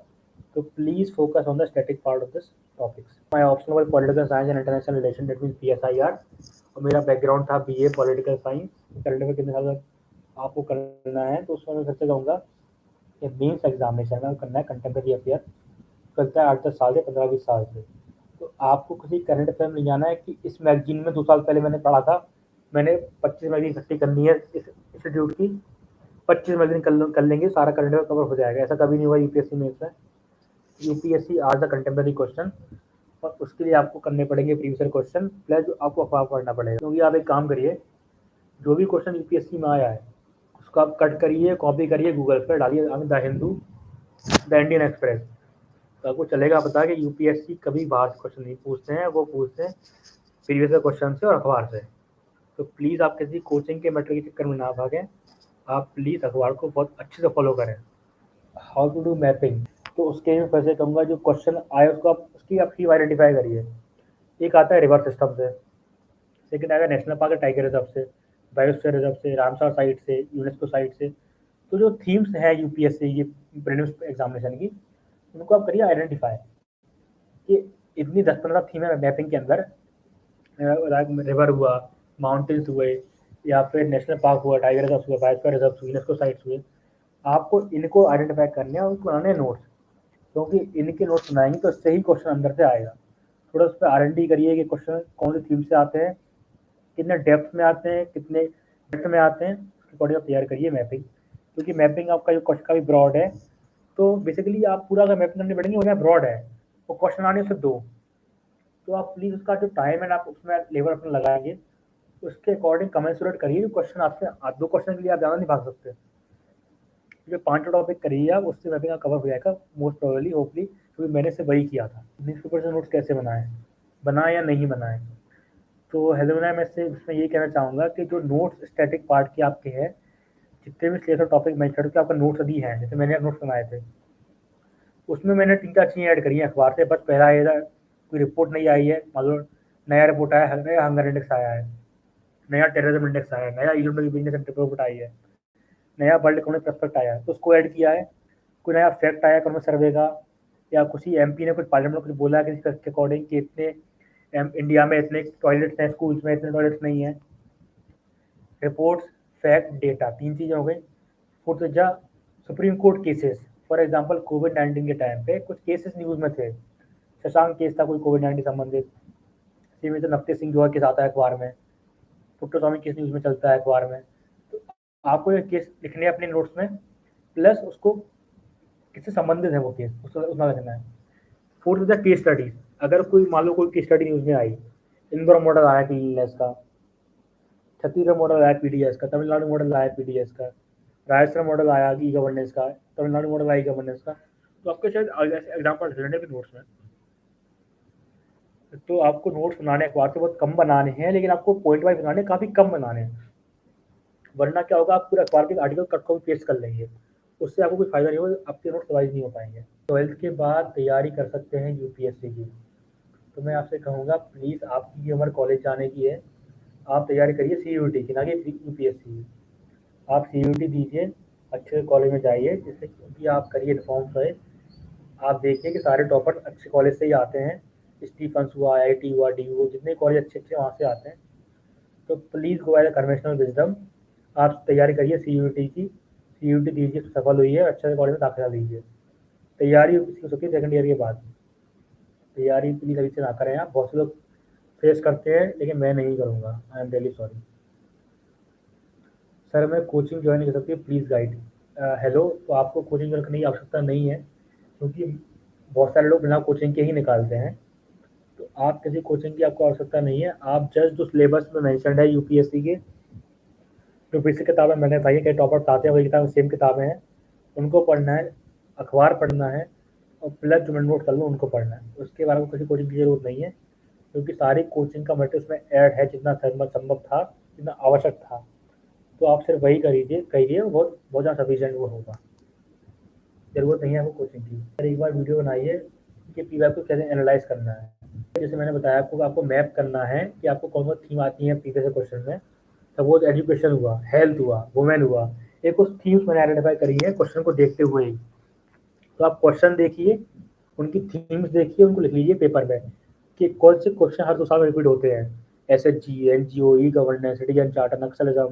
तो please focus on the static part of this topics. My option was political science and international relation, that means PSIR, और मेरा बैकग्राउंड था BA political science. Current affair कितने साल आपको करना है, तो उसमें मैं फिर से कहूँगा कि मेंस एग्जामिनेशन में करना है कंटेम्प्रेरी अफेयर, करता है 8-10 साल से, 15-20 साल से। तो आपको किसी करंट अफेयर में जाना है कि इस मैगजीन में 2 साल पहले मैंने पढ़ा था, मैंने 25 मैगजीन इकट्ठी करनी है इस इंस्टीट्यूट की, 25 मैगजीन कर लेंगे, सारा करंट अफेयर कवर हो जाएगा। ऐसा कभी नहीं हुआ यूपीएससी में। इसमें यूपीएससी आज द कंटेम्प्रेरी क्वेश्चन, और उसके लिए आपको करने पड़ेंगे प्रीवियस क्वेश्चन प्लस आपको अफवाह पढ़ना पड़ेगा। क्योंकि आप एक काम करिए, जो भी क्वेश्चन यूपीएससी में आया है उसको आप कट करिए, कॉपी करिए, गूगल पर डालिए the Hindu, the Indian express, तो आपको चलेगा पता कि यूपीएससी कभी बाहर से क्वेश्चन नहीं पूछते हैं, वो पूछते हैं प्रीवियस क्वेश्चन से और अखबार से। तो प्लीज़ आप किसी कोचिंग के मेथड के चक्कर में ना भागें, आप प्लीज़ अखबार को बहुत अच्छे से फॉलो करें। हाउ टू डू मैपिंग, तो उसके में फिर से कहूँगा जो क्वेश्चन आए उसको आप उसकी आपकी आइडेंटिफाई करिए। एक आता है रिवर सिस्टम से, सेकेंड आएगा नेशनल पार्क टाइगर रिजर्व से, बायोस्फीयर रिजर्व से, रामसर साइट से, यूनेस्को साइट से। तो जो थीम्स हैं यूपीएससी की प्रीलिम्स एग्जामिनेशन की, उनको आप करिए आइडेंटिफाई कि इतनी 10-15 थीम है मैपिंग के अंदर, रिवर हुआ, माउंटेन्स हुए, या फिर नेशनल पार्क हुआ, टाइगर रिजर्व हुआ, बायोस्फीयर रिजर्व हुए, यूनेस्को साइट्स हुए। आपको इनको आइडेंटिफाई करने हैं और उनको बनाने नोट्स, क्योंकि इनके नोट्स बनाएंगे तो इससे ही क्वेश्चन अंदर से आएगा। थोड़ा उस पर R&D करिए कि क्वेश्चन कौन सी थीम से आते हैं, कितने डेप्थ में आते हैं, कितने डेप्थ में आते हैं, उसके अकॉर्डिंग आप तैयार करिए मैपिंग। क्योंकि मैपिंग आपका जो क्वेश्चन का भी ब्रॉड है, तो बेसिकली आप पूरा अगर मैपिंग करने बैठेंगे वो ब्रॉड है, वो क्वेश्चन आने से 2, तो आप प्लीज़ उसका जो टाइम है आप उसमें लेबर अपना लगाएंगे, उसके अकॉर्डिंग कमेंसुरेट करिए। जो क्वेश्चन आपसे 2 क्वेश्चन के लिए आप ज़्यादा नहीं भाग सकते, जो 5 टॉपिक करिए आप, उससे मैपिंग का कवर हो जाएगा मोस्ट प्रोबेबली, होपली, क्योंकि मैंने से वही किया था। न्यूज़पेपर से नोट्स कैसे बनाएं या नहीं बनाएं, तो हेलो मैं इसमें ये कहना चाहूँगा कि जो नोट्स स्टैटिक पार्ट के आपके हैं, जितने भी सिलेक्टेड टॉपिक मैं के आपका नोट्स अभी हैं, जैसे मैंने नोट्स बनाए थे, उसमें मैंने 3-4 चीज़ें ऐड करी हैं अखबार से। बस पहला ये था, कोई रिपोर्ट नहीं आई है, मान लो नया रिपोर्ट आया है, नया हंगर इंडेक्स आया है, नया टेररिज्म इंडेक्स आया है, नया इकोनॉमिक बिजनेस एंड रिपोर्ट आई है, नया वर्ल्ड इकोनॉमिक प्रोस्पेक्ट आया है, तो उसको ऐड किया है। कोई नया फैक्ट आया इकोनॉमिक सर्वे का, या कुछ ही एमपी ने कुछ पार्लियामेंट में कुछ बोला है कि इसके अकॉर्डिंग कि इतने इंडिया में इतने टॉयलेट्स हैं, स्कूल्स में इतने टॉयलेट्स नहीं हैं। रिपोर्ट्स, फैक्ट, डेटा, 3 चीज़ें हो गई। फोर्थ जा Supreme Court cases, for example covid के टाइम पे कुछ केसेस न्यूज़ में थे, शशांक केस था कोई कोविड-19 संबंधित, सीमित नफ्ते सिंह जो केस आता है अखबार में, पुट्टस्वामी केस न्यूज़ में चलता है अखबार में। तो आपको ये केस लिखने हैं अपने नोट्स में, प्लस उसको किससे संबंधित है वो केस, उसको उतना लिखना है। फोर्थ द केस स्टडीज, अगर कोई मान लो कोई केस स्टडी न्यूज़ में आई, इंदौर मॉडल आया क्लीनलीनेस का, छत्तीसगढ़ मॉडल आया पीडीएस का, तमिलनाडु मॉडल आया पीडीएस का, राजस्थान मॉडल आया ई गवर्नेंस का, तमिलनाडु मॉडल आया ई गवर्नेंस का, तो आपके शायद एग्जाम्पल रिलेटेड भी नोट्स में। तो आपको नोट्स बनाने अखबार से बहुत कम बनाने हैं, लेकिन आपको पॉइंट वाइज बनाने काफ़ी कम बनाने हैं, वरना क्या होगा, आप पूरे अखबार के आर्टिकल कट कॉपी पेस्ट कर लेंगे, उससे आपको कोई फायदा नहीं होगा, आपके नोट्स रिवाइज नहीं हो पाएंगे। 12th के बाद तैयारी कर सकते हैं यूपीएससी की, तो मैं आपसे कहूँगा प्लीज़, आपकी उम्र कॉलेज जाने की है, आप तैयारी करिए CUET की, ना कि यूपीएससी की। आप CUET दीजिए, अच्छे कॉलेज में जाइए, जिससे कि आप करिए इन्फॉर्म रहे। आप देखिए कि सारे टॉपर्स अच्छे कॉलेज से ही आते हैं, स्टीफंस हुआ, IIT हुआ, DU, जितने कॉलेज अच्छे अच्छे वहाँ से आते हैं। तो please go by the conventional wisdom, आप तैयारी करिए CUET की, CUET दीजिए, सफल हुई है, अच्छे कॉलेज में दाखिला लीजिए। तैयारी हो सकती है सेकेंड ईयर के बाद, तैयारी प्लीज़ अभी से ना करें आप। बहुत से लोग फेस करते हैं, लेकिन मैं नहीं करूँगा, I am really sorry. Sir मैं कोचिंग ज्वाइन नहीं कर सकती, प्लीज़ गाइड। हेलो, तो आपको कोचिंग ज्वाइन करने की आवश्यकता नहीं है, क्योंकि बहुत सारे लोग बिना कोचिंग के ही निकालते हैं, तो आप किसी कोचिंग की आपको आवश्यकता नहीं है। आप जस्ट जो सिलेबस में मेंशन्ड है यूपीएससी के, जो बेसिक किताबें मैंने बताई है, कई टॉपर्स आते हैं वही किताबें सेम किताबें हैं, उनको पढ़ना है, अखबार पढ़ना है और प्लस जो मैं नोट कर लूँ उनको पढ़ना है। उसके बारे में किसी कोचिंग की ज़रूरत नहीं है, क्योंकि सारी कोचिंग का मटेरियल उसमें ऐड है, जितना संभव था, जितना आवश्यक था। तो आप सिर्फ वही करिए, बहुत बहुत ज़्यादा सफिशिएंट वो होगा। ज़रूरत नहीं है आपको कोचिंग की। और एक बार वीडियो बनाइए कि पीवाईक्यू को कैसे एनालाइज करना है। जैसे मैंने बताया आपको मैप करना है कि आपको कौन-कौन थीम आती है प्रीवियस क्वेश्चन में। सपोज एजुकेशन हुआ, हेल्थ हुआ, वुमेन हुआ, एक कुछ थीम्स मैंने आइडेंटिफाई करी है क्वेश्चन को देखते हुए ही। तो आप क्वेश्चन देखिए, उनकी थीम्स देखिए, उनको लिख लीजिए पेपर में कि कौन से क्वेश्चन हर 2 साल में रिपीट होते हैं। SHG, NGO, e governance, citizen charter, Naxalism,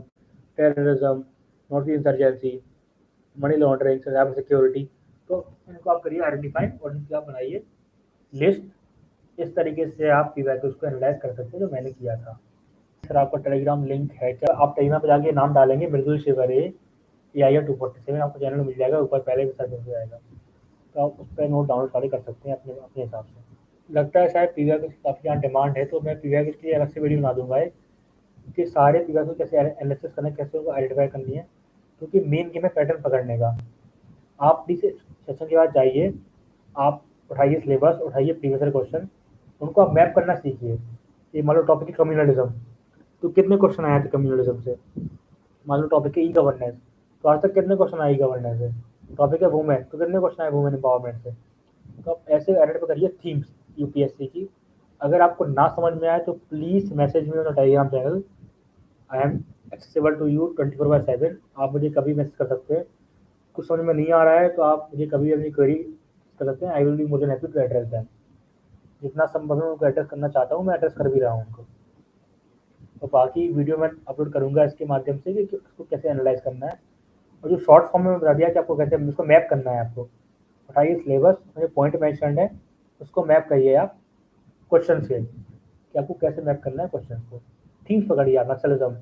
terrorism, north insurgency, money laundering, cyber security. तो इनको आप करिए आइडेंटिफाई और इनकी आप बनाइए लिस्ट। इस तरीके से आप पीवाईक्यू उसको एनालाइज कर सकते हैं, जो मैंने किया था। सर आपका टेलीग्राम लिंक है क्या? आप टेलीग्राम पे जाके नाम डालेंगे मृदुल शिवरे AIR 247, आपको चैनल मिल जाएगा, ऊपर पहले भी सर्च हो जाएगा। तो आप उस पर नोट डाउनलोड सारे कर सकते हैं अपने अपने हिसाब से। लगता है शायद पीवाईक्यू की काफ़ी ज़्यादा डिमांड है, तो मैं पीवाईक्यू के लिए अलग से वीडियो बना दूंगा कि सारे पीवाईक्यू कैसे एनालिसिस करना है, कैसे उनको आइडेंटिफाई करनी है, क्योंकि मेन गेम है पैटर्न पकड़ने का। आप प्लीज़ सेशन के बाद जाइए, आप उठाइए सिलेबस, उठाइए प्रीवियस ईयर क्वेश्चन, उनको आप मैप करना सीखिए। ये मान लो टॉपिक है कम्युनलिज्म, तो कितने क्वेश्चन आए थे कम्युनलिज्म से? मान लो टॉपिक है ई गवर्नेंस, तो आज तक कितने क्वेश्चन आए ई गवर्नेंस से? टॉपिक है वुमेन, तो कितने क्वेश्चन आए वुमेन एम्पावरमेंट से? तो आप ऐसे आइडेंटिफाई करिए थीम्स यूपीएससी की। अगर आपको ना समझ में आए तो please message me on Telegram channel. I am accessible to you 24/7। आप मुझे कभी मैसेज कर सकते हैं। कुछ समझ में नहीं आ रहा है तो आप मुझे कभी अपनी क्वेरी कर सकते हैं। I will be more than happy to address them. जितना संभव है उनको एड्रेस करना चाहता हूँ, मैं एड्रेस कर भी रहा हूँ उनको। तो बाकी वीडियो मैं अपलोड करूँगा इसके माध्यम से कि उसको कैसे एनालाइज करना है, और जो शॉर्ट फॉर्म में बता दिया कि आपको कैसे उसको मैप करना है। आपको उठाइए सिलेबस, मुझे पॉइंट मेंशन है, उसको मैप करिए आप क्वेश्चन से कि आपको कैसे मैप करना है क्वेश्चन को। थीम्स पकड़िए आप, Naxalism,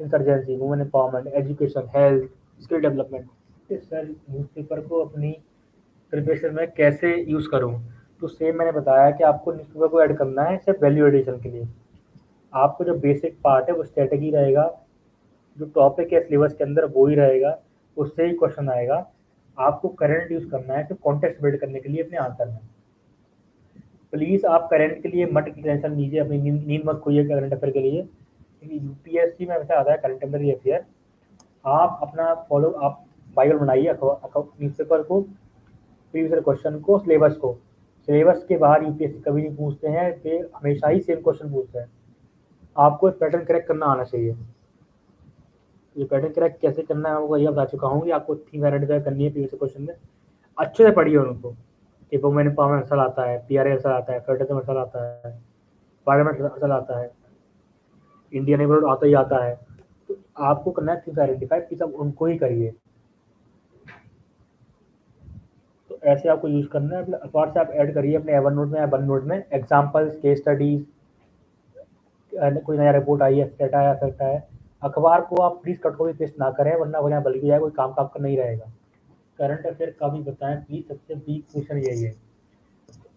insurgency, women empowerment, education, health, skill development. Sir newspaper को अपनी प्रिपरेशन में कैसे यूज़ करूँ? तो सेम मैंने बताया कि आपको न्यूज़पेपर को ऐड करना है सिर्फ वैल्यू एडिशन के लिए। आपको जो बेसिक पार्ट है वो स्ट्रेटेजी रहेगा, जो टॉपिक है सिलेबस के अंदर वो ही रहेगा, उससे ही क्वेश्चन आएगा। आपको करंट यूज़ करना है सिर्फ कॉन्टेक्स्ट बिल्ड करने के लिए अपने आंसर में। प्लीज़ आप करंट के लिए मत टेंशन लीजिए, अपनी नींद मत खोइए करंट अफेयर के लिए, क्योंकि यूपीएससी में हमेशा आता है करंट अफेयर। आप अपना फॉलो, आप बाइबल बनाइए न्यूज़पेपर को, प्रीवियस क्वेश्चन को, सिलेबस को। सिलेबस के बाहर यूपीएससी कभी नहीं पूछते हैं, वे हमेशा ही सेम क्वेश्चन पूछते हैं। आपको पैटर्न करेक्ट करना आना चाहिए। ये पैटर्न क्रैक कैसे करना है आपको ये बता चुका हूँ कि आपको थीम आइडेंटिफाई करनी है प्रीवियस क्वेश्चन में। अच्छे से पढ़िए उनको कि वुमेन एम्पावरमेंट मसल आता है, पीआरए मसल आता है, फेडरलिज्म मसल आता है, पार्लियामेंट मसल आता है, इंडिया नेबरहुड आता ही आता है। तो आपको करना है थीम्स आइडेंटिफाई, प्लीज आप उनको ही करिए। तो ऐसे आपको यूज़ करना है। अपने अखबार से आप ऐड करिए अपने एवन नोट में या वन नोट में एग्जाम्पल्स, केस स्टडीज, कोई नया रिपोर्ट आई है, सेट आया, फैक्ट आया। अखबार को आप प्लीज़ कट कॉपी पेस्ट ना करें, वरना वजह बल्कि जाए, कोई काम का आपका नहीं रहेगा। करंट अफेयर का भी बताएं प्लीज़, सबसे वीक क्वेश्चन यही है।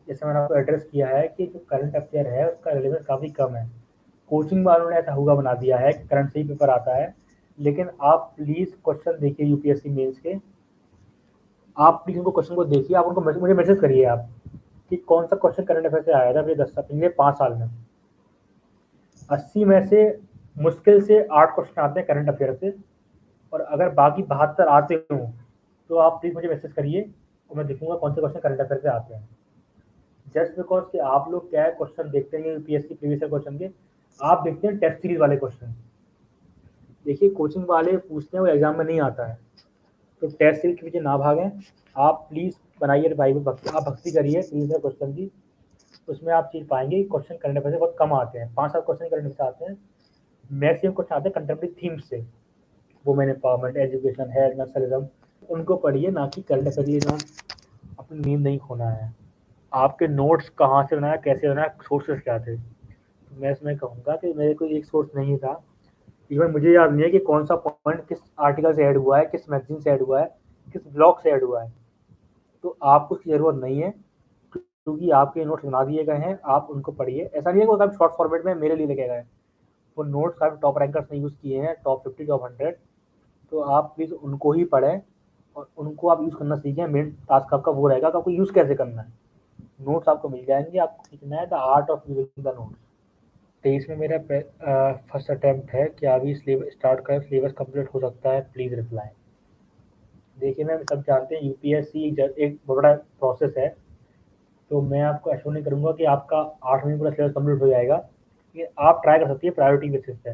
जैसे मैंने आपको एड्रेस किया है कि जो करंट अफेयर है उसका रिलेवेंस काफ़ी कम है। कोचिंग वालों ने ऐसा हुआ बना दिया है कि करंट से ही पेपर आता है, लेकिन आप प्लीज़ क्वेश्चन देखिए यूपीएससी मेंस के। आप प्लीज़ उनको क्वेश्चन को देखिए, आप उनको मुझे मैसेज करिए आप कि कौन सा क्वेश्चन करंट अफेयर से आया था पिछले 10 साल, पिछले 5 साल में। 80 में से मुश्किल से 8 क्वेश्चन आते हैं करंट अफेयर से, और अगर बाकी 72 आते हों तो आप प्लीज़ मुझे मैसेज करिए और मैं देखूंगा कौन से क्वेश्चन करंट अफेयर से आते हैं। जस्ट बिकॉज कि आप लोग क्या है क्वेश्चन देखते हैं यूपीएससी प्रीवियस ईयर क्वेश्चन के, आप देखते हैं टेस्ट सीरीज वाले क्वेश्चन। देखिए कोचिंग वाले पूछते हैं वो एग्जाम में नहीं आता है, तो टेस्ट सीरीज के पीछे ना भागें। आप प्लीज़ बनाइए बाइबल भक्ति, आप भक्ति करिए प्रीवियस ईयर क्वेश्चन की। उसमें आप चीज़ पाएंगे क्वेश्चन करंट अफेयर से बहुत कम आते हैं, 5-7 क्वेश्चन करंट अफेयर से आते हैं। मैक्सिमम क्वेश्चन आते हैं कंटेम्प्रेरी थीम्स से, women empowerment, education, health, Naxalism. उनको पढ़िए, ना कि करंट अफेयर के लिए अपनी नींद नहीं खोना है। आपके नोट्स कहाँ से बनाया, कैसे बनाया, सोर्सेस क्या थे? तो मैं इसमें कहूँगा कि मेरे कोई एक सोर्स नहीं था। इवन मुझे याद नहीं है कि कौन सा पॉइंट किस आर्टिकल से ऐड हुआ है, किस मैगजीन से ऐड हुआ है, किस ब्लॉग से ऐड हुआ है। तो आपको उसकी ज़रूरत नहीं है, क्योंकि आपके नोट्स बना दिए गए हैं, आप उनको पढ़िए। ऐसा नहीं है कि वो शॉर्ट फॉर्मेट में मेरे लिए लिखे गए हैं। वो नोट्स आप टॉप रैंकर्स ने यूज़ किए हैं, टॉप 50, टॉप 100। तो आप प्लीज़ उनको ही पढ़ें और उनको आप यूज़ करना सीखें। मेन टास्क आपका वो रहेगा कि आपको यूज़ कैसे करना है। नोट्स आपको मिल जाएंगे, आपको सीखना है the art of using the notes. 23 में मेरा फर्स्ट अटैम्प्ट है। क्या अभी सिलेबस स्टार्ट कर सिलेबस कंप्लीट हो सकता है? Please reply. देखिए मैम, सब जानते हैं यूपीएससी एक बड़ा प्रोसेस है, तो मैं आपको एश्योर नहीं करूँगा कि आपका 8 महीने पूरा सिलेबस कंप्लीट हो जाएगा। ये आप ट्राई कर सकती है प्रायोरिटी बेसिस पे।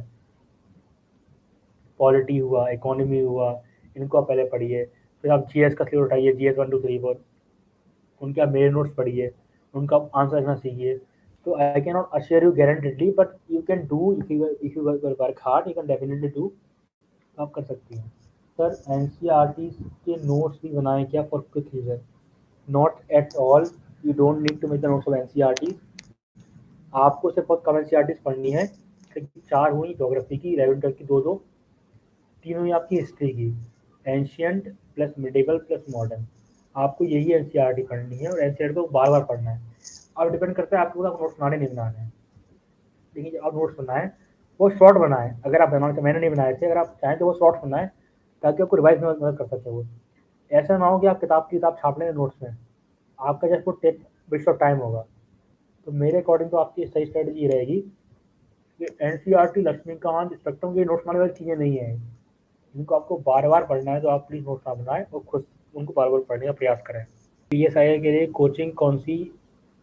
पॉलिटी हुआ, इकोनॉमी हुआ, इनको आप पहले पढ़िए। फिर आप जीएस का सिलेबस उठाइए, जीएस 1 2 3 4, उनके आप मेरे नोट्स पढ़िए, उनका आप आंसर लिखना सीखिए। तो I can not assure you guaranteedly, but you can do if you work hard, you can definitely do. आप कर सकती हैं। सर एनसीईआरटी के नोट्स भी बनाएं क्या for quick reason? Not at all, you don't need to make the notes of NCERT. आपको सिर्फ बहुत कम एनसीईआरटी पढ़नी है। 4 हुई ज्योग्राफी की, 11 की 2 2, 3 हुई आपकी हिस्ट्री की, ancient plus medieval plus modern. आपको यही एनसीईआरटी पढ़नी है और एनसीईआरटी को बार बार पढ़ना है। अब डिपेंड करता है आपको नोट्स बनाने नहीं बनाने हैं। लेकिन जब आप नोट्स बनाएं वो शॉर्ट बनाएं। अगर आप बनाना, मैंने नहीं बनाए थे, अगर आप चाहें तो वो शॉर्ट बनाएं ताकि आपको रिवाइज में मदद कर सके। वो ऐसा ना हो कि आप किताब छाप लें नोट्स में, आपका जस्ट वो टेक वेस्ट ऑफ टाइम होगा। तो मेरे अकॉर्डिंग तो आपकी सही स्ट्रेटजी रहेगी कि एनसीईआरटी, लक्ष्मीकांत, स्पेक्ट्रम की नोट्स बनाने वाली चीज़ें नहीं है। इनको आपको बार बार पढ़ना है, तो आप प्लीज़ नोट्स ना बनाएं और खुद उनको बार बार पढ़ने का प्रयास करें। पीएसआई के लिए कोचिंग कौन सी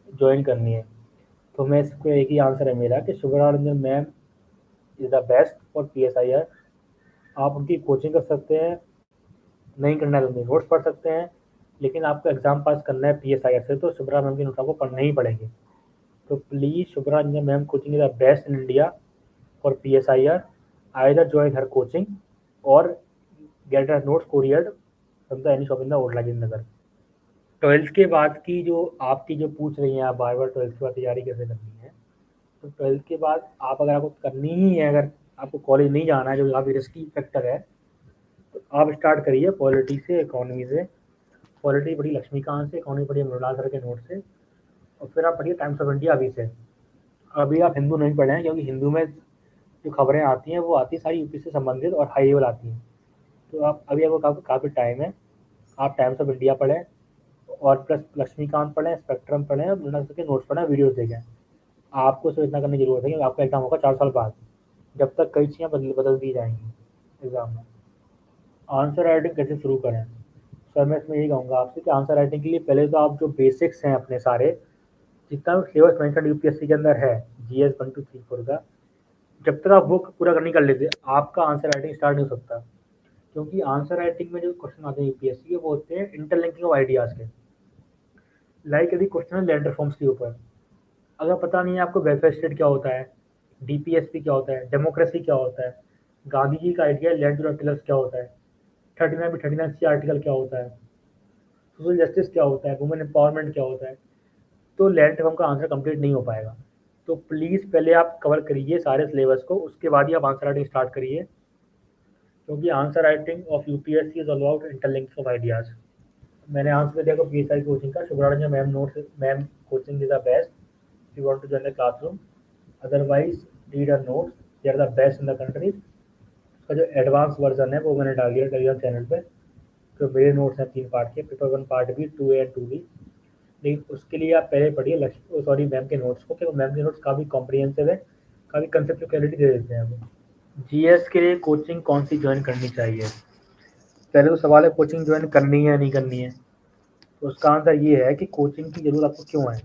ज्वाइन करनी है? तो मैं इसको एक ही आंसर है मेरा कि Shubhra Ranjan ma'am is the best for PSIR. आप उनकी कोचिंग कर सकते हैं, नहीं करना है तो नोट्स पढ़ सकते हैं, लेकिन आपको एग्ज़ाम पास करना है पीएसआईआर से, तो शुभरा मैम की नोट्स आपको पढ़ने ही पड़ेंगे। तो please Shubhra Ranjan ma'am coaching is the best in India for PSIR. Either join her coaching or get her notes couriered from the any shop in the Odla Nagar. 12th के बाद की जो आपकी जो पूछ रही हैं, आप बार बार 12th के बाद तैयारी कैसे करनी है, तो 12th के बाद आप अगर आपको करनी ही है, अगर आपको कॉलेज नहीं जाना है जो काफ़ी रिस्की फैक्टर है, तो आप स्टार्ट करिए पॉलिटी से, इकोनॉमी से। पॉलिटी पढ़िए लक्ष्मीकांत से, इकोनॉमी पढ़िए मृणाल सर के नोट से, और फिर आप पढ़िए टाइम्स ऑफ इंडिया अभी से। अभी आप हिंदू नहीं पढ़े हैं, क्योंकि हिंदू में जो खबरें आती हैं वो आती सारी यूपी से संबंधित और हाई लेवल आती हैं। तो आप अभी आपको काफ़ी टाइम है, आप टाइम्स ऑफ इंडिया पढ़ें और प्लस लक्ष्मीकांत पढ़ें, स्पेक्ट्रम पढ़ें और मृणाल सर के नोट्स पढ़ें, वीडियोस देखें। आपको सिर्फ इतना करने की ज़रूरत है कि आपका एग्ज़ाम होगा 4 साल बाद, जब तक कई चीज़ें बदल दी जाएंगी एग्ज़ाम में। आंसर राइटिंग कैसे शुरू करें? सर मैं इसमें यही कहूँगा आपसे कि आंसर राइटिंग के लिए पहले तो आप जो बेसिक्स हैं अपने सारे, जितना भी सिलेबस मेंशन यूपीएससी के अंदर है, जीएस 1 2 3 4 का, जब तक आप वो पूरा नहीं कर लेते, आपका आंसर राइटिंग स्टार्ट नहीं हो सकता। क्योंकि आंसर राइटिंग में जो क्वेश्चन आते हैं यूपीएससी के, वो होते हैं इंटरलिंकिंग ऑफ आइडियाज़ के। लाइक यदि क्वेश्चन है लैंड रिफॉर्म्स के ऊपर, अगर पता नहीं है आपको वेलफेयर स्टेट क्या होता है, डीपीएसपी क्या होता है, डेमोक्रेसी क्या होता है, गांधी जी का आइडिया लैंड टू टिलर्स क्या होता है, 39 सी आर्टिकल क्या होता है, सोशल जस्टिस क्या होता है, वुमेन एम्पावरमेंट क्या होता है, तो लैंड रिफॉर्म का आंसर कंप्लीट नहीं हो पाएगा। तो प्लीज़ पहले आप कवर करिए सारे सिलेबस को, उसके बाद ही आप आंसर राइटिंग स्टार्ट करिए, क्योंकि answer writing of UPSC is all about interlinks of ideas. मैंने आंसर दिया को पीएसआई कोचिंग का, Shubhraj ma'am notes, ma'am coaching is the best if you want to join the classroom, otherwise read our notes, they are the best in the country। उसका जो advance version है वो मैंने डाल दिया टेलीग्राम चैनल पे। तो मेरे नोट्स हैं 3 पार्ट के, पेपर 1 पार्ट भी, 2A और 2B। लेकिन उसके लिए आप पहले पढ़िए सॉरी मैम के नोट्स को, क्योंकि मैम के नोट्स काफ़ी कॉम्प्रिहेंसिव है, काफ़ी कंसेप्ट क्लैरिटी दे देते हैं वो। जीएस के लिए कोचिंग कौन सी ज्वाइन करनी चाहिए? पहले तो सवाल है कोचिंग ज्वाइन करनी है या नहीं करनी है। तो उसका आंसर ये है कि कोचिंग की ज़रूरत आपको क्यों है।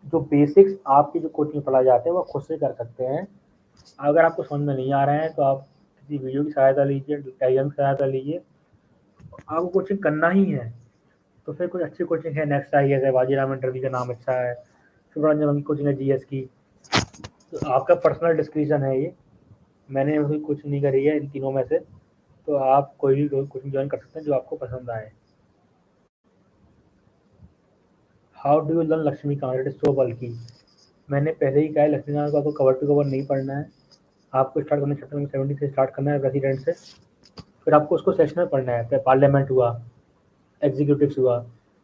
जो बेसिक्स आपकी जो कोचिंग पढ़ाए जाते हैं वो खुद से कर सकते हैं। अगर आपको समझ में नहीं आ रहे हैं तो आप किसी वीडियो की सहायता लीजिए, टेलीग्राम की सहायता लीजिए। आपको कोचिंग करना ही है तो फिर कुछ अच्छी कोचिंग है, नेक्स्ट IAS है, बाजीराम इंटरव्यू का नाम अच्छा है, शुभरंजन की कोचिंग है जीएस की। तो आपका पर्सनल डिस्क्रिप्शन है ये, मैंने कोई कोचिंग नहीं करी है इन तीनों में से। तो आप कोई भी कोचिंग ज्वाइन कर सकते हैं जो आपको पसंद आए। How do you learn Laxmikanth? It is so बल्कि, मैंने पहले ही कहा है लक्ष्मीकांत को आपको कवर टू कवर नहीं पढ़ना है। आपको स्टार्ट करना चैप्टर नंबर 70 से स्टार्ट करना है, प्रेसिडेंट से। फिर आपको उसको सेशन में पढ़ना है, फिर पार्लियामेंट हुआ, एग्जीक्यूटिव्स हुआ,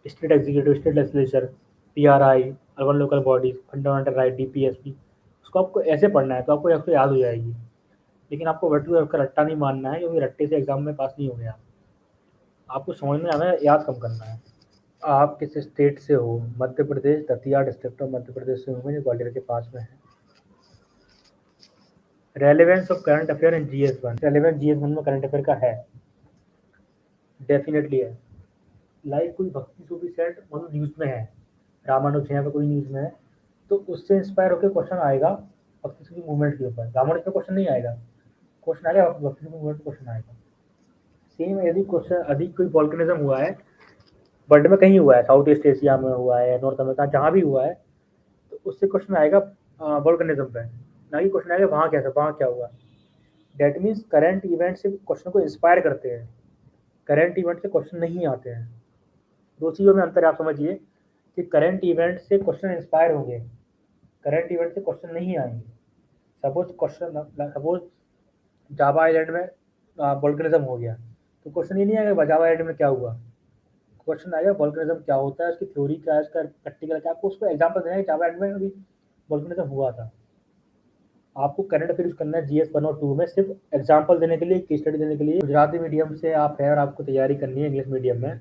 state executive, state legislature, PRI, urban local bodies, fundamental right, DPSP। उसको आपको ऐसे पढ़ना है तो आपको याद हो जाएगी। लेकिन आपको वर्ड टू वर्ड का रट्टा नहीं मारना है, क्योंकि रट्टे से एग्जाम में पास नहीं हो गया। आपको समझ में आना है, याद कम करना है। आप किस स्टेट से हो? मध्य प्रदेश, दतिया डिस्ट्रिक्ट ऑफ मध्य प्रदेश से हूँ मैं, जो ग्वालियर के पास में है। Relevance of current affair in GS1, relevance GS1 में करंट अफेयर का है, डेफिनेटली है। लाइक कोई भक्ति सूफी सेट मतलब न्यूज़ में है, रामानुज यहाँ पे कोई न्यूज़ में है, तो उससे इंस्पायर होकर क्वेश्चन आएगा भक्ति सूफी मूवमेंट के ऊपर। रामानुज पे क्वेश्चन नहीं आएगा, क्वेश्चन आएगा भक्ति सूफी मूवमेंट पे क्वेश्चन आएगा। सेम यदि क्वेश्चन अधिक कोई वॉल्केनिज्म हुआ है, वर्ल्ड में कहीं हुआ है, साउथ ईस्ट एशिया में हुआ है, नॉर्थ अमेरिका जहाँ भी हुआ है, तो उससे क्वेश्चन आएगा वॉल्केनिज्म पे, ना कि क्वेश्चन आएगा वहाँ क्या हुआ। डेट मीन्स करंट इवेंट से क्वेश्चन को इंस्पायर करते हैं, करंट इवेंट से क्वेश्चन नहीं आते हैं। दो चीज़ों में अंतर आप समझिए कि करंट इवेंट से क्वेश्चन इंस्पायर होंगे, करंट इवेंट से क्वेश्चन नहीं आएंगे। सपोज जावा आइलैंड में वॉल्केनिज्म हो गया, तो क्वेश्चन ये नहीं आएगा जावा आइलैंड में क्या हुआ, क्वेश्चन आएगा वॉल्केनिज्म क्या होता है, उसकी थ्योरी क्या है, उसका प्रैक्टिकल क्या है। आपको उसको एग्जाम्पल देना है कि जावा आइलैंड में अभी वॉल्केनिज्म हुआ था। आपको करंट अफेयर यूज करना है GS1 और 2 में सिर्फ एग्जाम्पल देने के लिए, केस स्टडी देने के लिए। गुजराती मीडियम से आप है और आपको तैयारी करनी है इंग्लिश मीडियम में,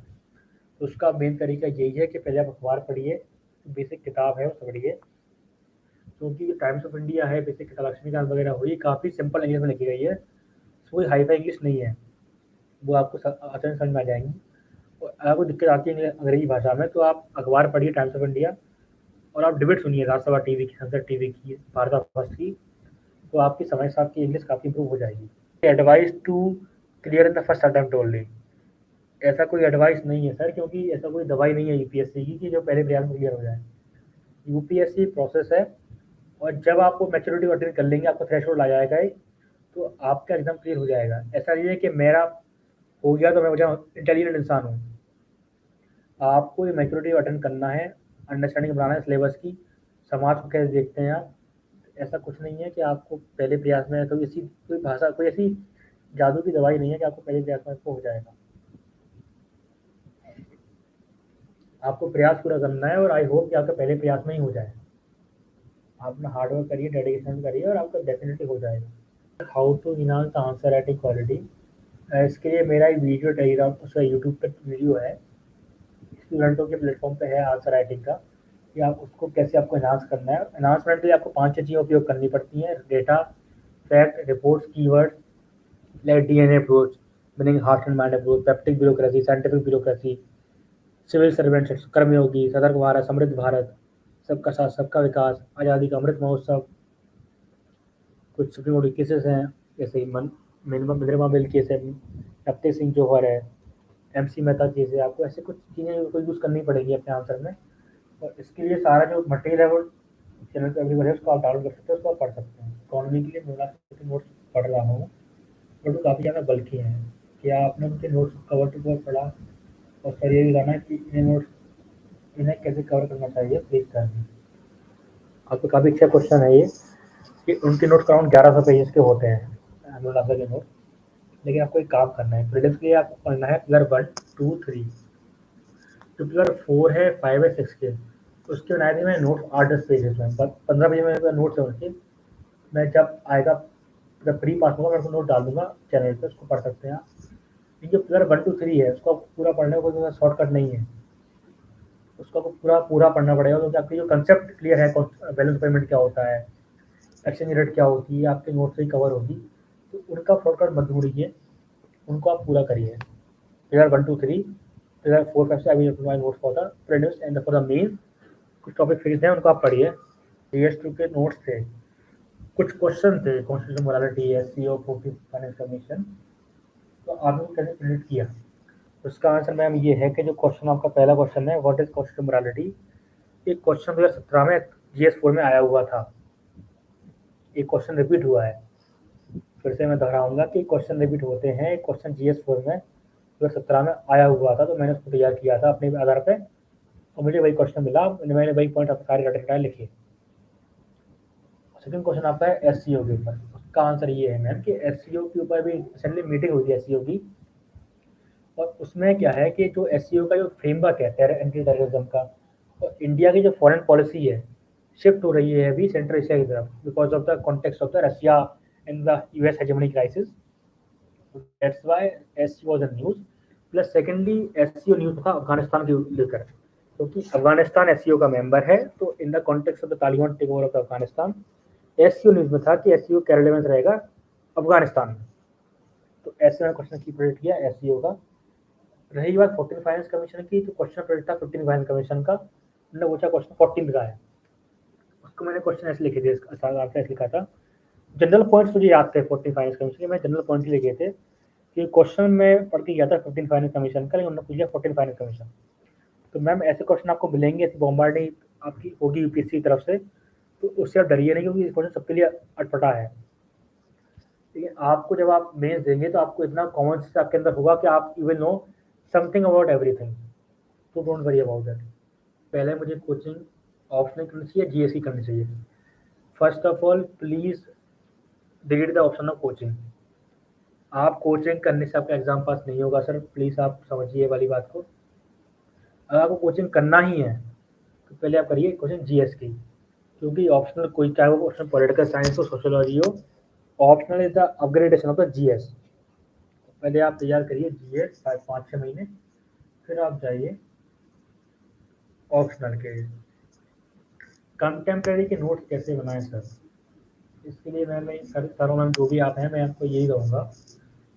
तो उसका मेन तरीका यही है कि पहले आप अखबार पढ़िए, बेसिक किताब है वो पढ़िए, क्योंकि टाइम्स ऑफ इंडिया है, बेसिक किताब लक्ष्मीकांत वगैरह हुई, काफ़ी सिंपल इंग्लिश में लिखी गई है, कोई हाई फाई इंग्लिश नहीं है, वो आपको आसानी समझ में आ जाएंगी। और अगर कोई दिक्कत आती है अंग्रेजी भाषा में, तो आप अखबार पढ़िए टाइम्स ऑफ इंडिया, और आप डिबेट सुनिए राज्यसभा टीवी की, संसद टीवी की, भारत फर्स्ट की, तो आपकी समझ से आपकी इंग्लिश काफ़ी इंप्रूव हो जाएगी। Advice to clear in the first attempt only, ऐसा कोई एडवाइस नहीं है सर, क्योंकि ऐसा कोई दवाई नहीं है यूपीएससी की कि जो पहले प्रयास में क्लियर हो जाए। यूपीएससी प्रोसेस है, और जब आपको मैच्योरिटी अटेन कर लेंगे, आपका थ्रेशोल्ड आ जाएगा ही, तो आपका एग्जाम क्लियर हो जाएगा। ऐसा नहीं है कि मेरा हो गया तो मैं मुझे इंटेलिजेंट इंसान हूँ। आपको ये मैच्योरिटी अटेंड करना है, अंडरस्टैंडिंग बनाना है सिलेबस की, समाज को कैसे देखते हैं आप। ऐसा कुछ नहीं है कि आपको पहले प्रयास में कोई भाषा, कोई ऐसी जादू की दवाई नहीं है कि आपको पहले प्रयास में आपको हो जाएगा। आपको प्रयास पूरा करना है, और आई होप कि आपका पहले प्रयास में ही हो जाए। आप अपना हार्डवर्क करिए, डेडिकेशन करिए, और आपका डेफिनेटली हो जाएगा। How to enhance the answer writing quality, इसके लिए मेरा एक वीडियो टेलीग्राम उसका यूट्यूब पर वीडियो है, स्टूडेंटों के प्लेटफॉर्म पे है आंसर राइटिंग का, कि आप उसको कैसे आपको एनहांस करना है। एनहांसमेंट के लिए आपको 5-6 चीज़ें उपयोग करनी पड़ती हैं: data, fact, reports, keyword, like DNA approach, meaning heart and mind approach, peptic bureaucracy, scientific bureaucracy, civil servant, Karmayogi, Satark Bharat, समृद्ध भारत, सबका साथ सबका विकास, आज़ादी का अमृत महोत्सव, कुछ सुप्रीम कोर्ट केसेस हैं, जैसे ही मिनिमम बिल केस है, नपते सिंह जौहर है, MC मेहता केस है। आपको ऐसे कुछ चीज़ें को यूज़ करनी पड़ेगी अपने आंसर में, और इसके लिए सारा जो मटेरियल है वो चैनल पे अवेलेबल है, उसको आप डाउनलोड कर सकते हो, उसको आप पढ़ सकते हैं। इकोनॉमी के लिए मैं नोट्स पढ़ रहा हूँ, बट वो काफ़ी ज़्यादा बल्कि हैं। क्या आपने उनके नोट्स कवर टू कवर पढ़ा, और सर ये भी जाना है कि इन्हें कैसे कवर करना चाहिए, प्लीज़ करिए। आपको काफ़ी अच्छा क्वेश्चन है ये, कि उनके नोट्स अराउंड 1100 पेजेस के होते हैं, अनुराग के नोट। लेकिन आपको एक काम करना है, प्रीलिम्स के लिए आपको पढ़ना है पिलर 1, 2, 3। जो पिलर 4 है, 5 है, 6 के, उसके बनाए थे मैंने नोट्स 8-10 पेजेस में, 15 पेज में नोट्स है उनके। मैं जब आएगा, जब प्री पास होगा, मैं उसको नोट डाल दूंगा चैनल पे, उसको पढ़ सकते हैं आप। जो पिलर 1 to 3 है, उसको पूरा पढ़ने का कोई शॉर्टकट नहीं है, उसको आपको पूरा पढ़ना पड़ेगा, क्योंकि आपकी जो कंसेप्ट क्लियर है, बैलेंस पेमेंट क्या होता है, एक्सचेंज रेट क्या होती है, आपके नोट से ही कवर होगी। तो उनका शॉर्टकट मत ढूंढिए, उनको आप पूरा करिए। पिलर 1 to 3, पिलर 4, 5 से अभी notes for the prelims and for the main, कुछ टॉपिक फिक्स हैं, उनको आप पढ़िए। GS2 के नोट्स थे, कुछ क्वेश्चन थे, constitution morality, SCO, finance commission, तो आपने कैसे प्रिडिक्ट किया। उसका आंसर मैम ये है कि जो क्वेश्चन आपका पहला क्वेश्चन है, व्हाट इज कॉन्स्टिट्यूशन मोरालिटी, एक क्वेश्चन 2017 में GS4 में आया हुआ था, एक क्वेश्चन रिपीट हुआ है। फिर से मैं दोहराऊंगा कि क्वेश्चन रिपीट होते हैं, एक क्वेश्चन GS4 में 2017 में आया हुआ था, तो मैंने उसको तैयार किया था अपने आधार पे, और मुझे वही क्वेश्चन मिला, मैंने वही पॉइंट सारे रटे लिखे। सेकंड क्वेश्चन आता है SCO के ऊपर। उसका आंसर ये है मैम कि SCO के ऊपर भी रिसेंटली मीटिंग हुई थी SCO की, और उसमें क्या है कि जो SCO का जो फ्रेमवर्क है एंटी टेररिज्म का, और इंडिया की जो फॉरेन पॉलिसी है, शिफ्ट हो रही है अभी सेंट्रल एशिया की तरफ, because of the context of the Russia and the US hegemony crisis. That's why SCO was in news. Plus secondly SCO news था अफगानिस्तान के लेकर, क्योंकि अफगानिस्तान एससीओ का मेंबर है, तो in the context of the Taliban takeover of Afghanistan SCO news में था कि एससीओ क्या रिलेवेंस रहेगा अफगानिस्तान में, तो ऐसे मैंने क्वेश्चन की प्रेडिक्ट किया एससीओ का। रही बात 14 फाइनेंस कमीशन की, तो क्वेश्चन प्रेडिक्ट था 15 फाइनेंस कमीशन का, मैंने पूछा क्वेश्चन 14 का है, उसको मैंने क्वेश्चन ऐसे लिखे थे, ऐसे लिखा था, जनरल पॉइंट्स मुझे याद थे 14 फाइनेंस कमीशन के, मैं जनरल पॉइंट लिखे थे कि क्वेश्चन में पढ़ के गया था 15 फाइनेंस कमीशन का, लेकिन उन्होंने पूछा 14 फाइनेंस कमीशन। तो मैम ऐसे क्वेश्चन आपको मिलेंगे, ऐसी बॉम्बार्डिंग आपकी होगी यूपीएससी की तरफ से, तो उससे आप डरिए नहीं, क्योंकि क्वेश्चन सबके लिए अटपटा है। लेकिन आपको जब आप मेंस देंगे तो आपको इतना कॉमन सेंस आपके अंदर होगा कि आप you will know something about everything, तो डोंट वरी अबाउट दैट। पहले मुझे कोचिंग ऑप्शनल करनी चाहिए, जीएसई करनी चाहिए। First of all please delete the option of coaching. आप कोचिंग करने से आपका एग्जाम पास नहीं होगा सर, प्लीज आप समझिए वाली बात को। अगर आपको कोचिंग करना ही है तो पहले आप करिए कोचिंग जीएस की, क्योंकि ऑप्शनल कोई चाहे वो ऑप्शनल पॉलिटिकल साइंस हो, सोशियोलॉजी हो, optional is the upgradation of the GS. पहले आप तैयार करिए जीएस 5-6 महीने, फिर आप जाइए ऑप्शनल के। कंटेम्प्रेरी के नोट्स कैसे बनाएं सर, इसके लिए मैं सर मैम जो भी आप हैं, मैं आपको यही कहूँगा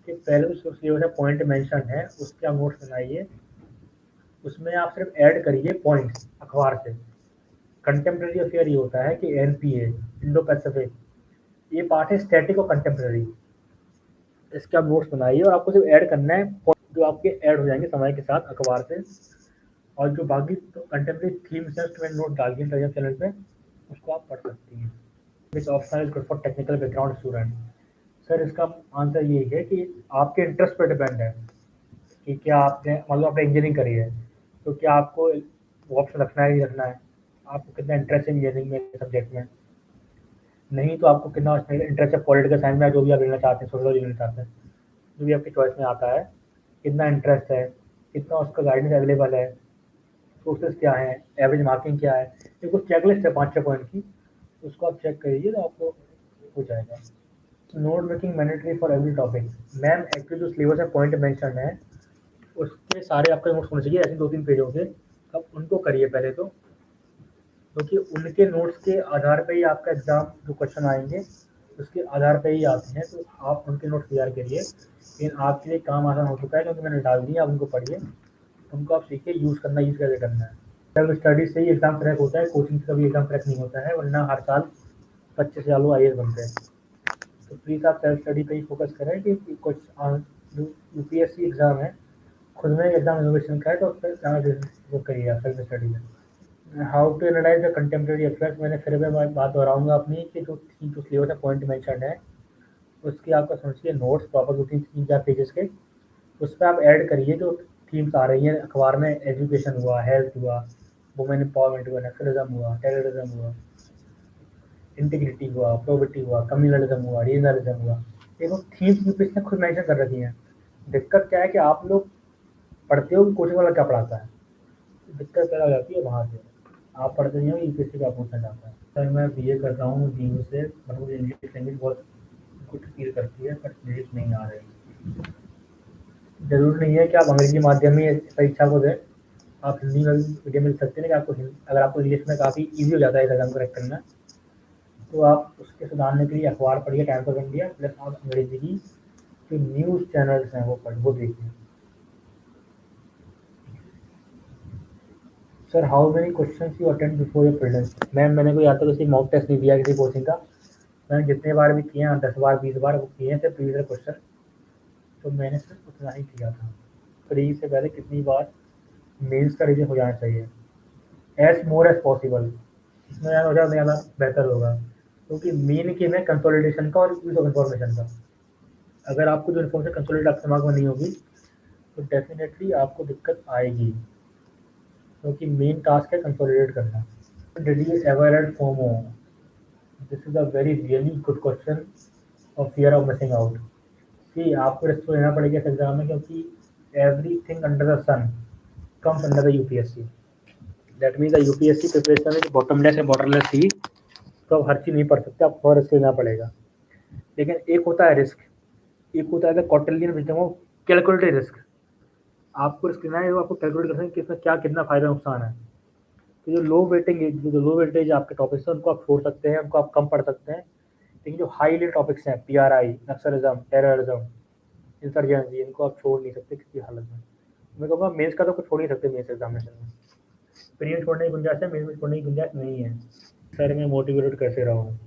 कि पहले जो सिलेबस में पॉइंट मेंशन है उसके आप नोट्स बनाइए, उसमें आप सिर्फ ऐड करिए पॉइंट्स अखबार से। कंटेम्प्रेरी अफेयर ये होता है कि एनपीए इंडो पैसिफिक, ये पार्ट है स्टैटिक और कंटेम्प्रेरी, इसके आप नोट्स बनाइए और आपको सिर्फ ऐड करना है पॉइंट जो आपके ऐड हो जाएंगे समय के साथ अखबार से, और जो बाकी कंटेम्प्रेरी थीम्स हैं उसके मैंने नोट डाल दिए टेलीग्राम चैनल पे, उसको आप पढ़ सकती हैं। Which optional is good for technical background student. Sir इसका आंसर ये है कि आपके इंटरेस्ट पर डिपेंड है कि क्या आपने मतलब आपने इंजीनियरिंग करी है तो क्या आपको वो ऑप्शन रखना है, नहीं रखना है, आपको कितना इंटरेस्ट है इंजीनियरिंग में सब्जेक्ट में, नहीं तो आपको कितना इंटरेस्ट है पॉलिटिकल साइंस में जो भी आप लेना चाहते हैं, सोशोलॉजी लेना चाहते हैं, जो भी आपकी चॉइस में आता है, कितना इंटरेस्ट है, कितना उसका गाइडेंस अवेलेबल है, सोर्सेज क्या है, एवरेज मार्किंग क्या है, ये कुछ चेकलिस्ट है 5-6 पॉइंट की, उसको आप चेक करिए तो आपको हो जाएगा। Note making mandatory for every topic. Ma'am actually जो सिलेबस में पॉइंट मेंशन है उसके सारे आपके नोट्स होने चाहिए, ऐसे 2-3 पेजों के, अब उनको करिए पहले तो, क्योंकि उनके नोट्स के आधार पे ही आपका एग्जाम जो क्वेश्चन आएंगे उसके आधार पे ही आते हैं, तो आप उनके नोट्स तैयार करिए। लेकिन आपके लिए काम आसान हो चुका है क्योंकि मैंने डाल दिया, आप उनको पढ़िए, उनको आप सीखिए यूज़ करना, यूज़ कैसे करना है। सेल्फ स्टडी से ही एग्जाम क्रैक होता है, कोचिंग से कभी एग्जाम क्रैक नहीं होता है, वरना हर साल 25 साल वो IAS बनते हैं। तो प्लीज़ आप सेल्फ स्टडी पे ही फोकस करें कि कुछ जो यूपीएससी एग्ज़ाम है खुद में एग्जाम इनोवेशन का है, तो उस पर ज़्यादा वो करिए आप सेल्फ स्टडी में। How to analyse the contemporary affairs, मैंने फिर मैं बात दोहराऊंगा अपनी कि जो सिलेबस में पॉइंट मेंशन है उसकी आपका समझिए नोट्स प्रॉपर 2-3-4 पेजेस के, उस पर आप ऐड करिए जो थीम्स आ रही हैं अखबार में, एजुकेशन हुआ, हेल्थ हुआ, वुमेन एम्पावरमेंट हुआ, नक्सलिज्म हुआ, टेररिज्म हुआ, इंटीग्रिटी हुआ, प्रोबिटी हुआ, कम्युनलिज्म हुआ, रीजनलिज्म हुआ, ये वो थीम्स यूपीएससी ने खुद मेंशन कर रखी हैं। दिक्कत क्या है कि आप लोग पढ़ते हो कि कोचिंग वाला क्या पढ़ाता है, दिक्कत पैदा हो जाती है वहाँ से, आप पढ़ते नहीं हो यूपीएससी का पूछना चाहता है। सर मैं बीए कर रहा हूँ DU से, मतलब मुझे इंग्लिश लैंग्वेज बहुत गुड फील करती है, पर इंग्लिश नहीं आ रही। जरूरी नहीं है कि आप अंग्रेजी माध्यम में परीक्षा को दें, आप हिंदी में मीडियम में लिख सकते हैं कि आपको अगर आपको इंग्लिश में काफ़ी ईजी हो जाता है एग्जाम करेक्ट करना, तो आप उसके सुधारने के लिए अखबार पढ़िए, टाइम्स ऑफ इंडिया, प्लस आप अंग्रेजी की जो न्यूज़ चैनल्स हैं वो देखिए। Sir how many questions you attend before your prelims. Ma'am मैंने कोई आता किसी मॉक टेस्ट नहीं दिया किसी कोचिंग का, मैंने जितने बार भी किए हैं 10 बार 20 बार वो किए हैं सिर्फ प्रीवियस क्वेश्चन, तो मैंने सिर्फ उतना ही किया था। प्री से पहले कितनी बार मेंस का रिजल्ट हो जाना चाहिए, एज मोर एज पॉसिबल, इसमें हो जाए ज़्यादा बेहतर होगा, क्योंकि मेन की में कंसोलिडेशन का और यूज ऑफ इन्फॉर्मेशन का। अगर आपको जो इन्फॉर्मेशन कंसोलिडेट आपके दिमाग में नहीं होगी तो डेफिनेटली आपको दिक्कत आएगी, क्योंकि मेन टास्क है कंसोलिडेट करना। Did you ever had FOMO, this is a very really good question और fear of missing out. See आपको रिस्क लेना पड़ेगा इस एग्जाम में, क्योंकि everything under the sun comes under the UPSC. That means the UPSC preparation is bottomless है, borderless थी, तो आप हर चीज़ नहीं पढ़ सकते, आपको रिस्क लेना पड़ेगा। लेकिन एक होता है रिस्क, एक होता है the Kautilyan wisdom of calculated risk. आपको रिस्क लेना है तो आपको कैलकुलेट करना है कि इसमें क्या कितना फ़ायदा नुकसान है। तो जो लो वेटेज आपके टॉपिक्स हैं उनको आप छोड़ सकते हैं, उनको आप कम पढ़ सकते हैं। लेकिन जो हाई लेवल टॉपिक्स हैं, पीआरआई, नक्सलिज्म, टेररिज्म, इंसर्जेंसी, इनको आप छोड़ नहीं सकते किसी हालत में। मैं कहूँगा मेंस का तो कुछ छोड़ नहीं सकते मेंस एग्जामिनेशन में। प्रीलिम्स छोड़ने की गुंजाइश है, मेंस में छोड़ने की गुंजाइश नहीं है। सर मैं मोटिवेटेड कैसे रहूँ?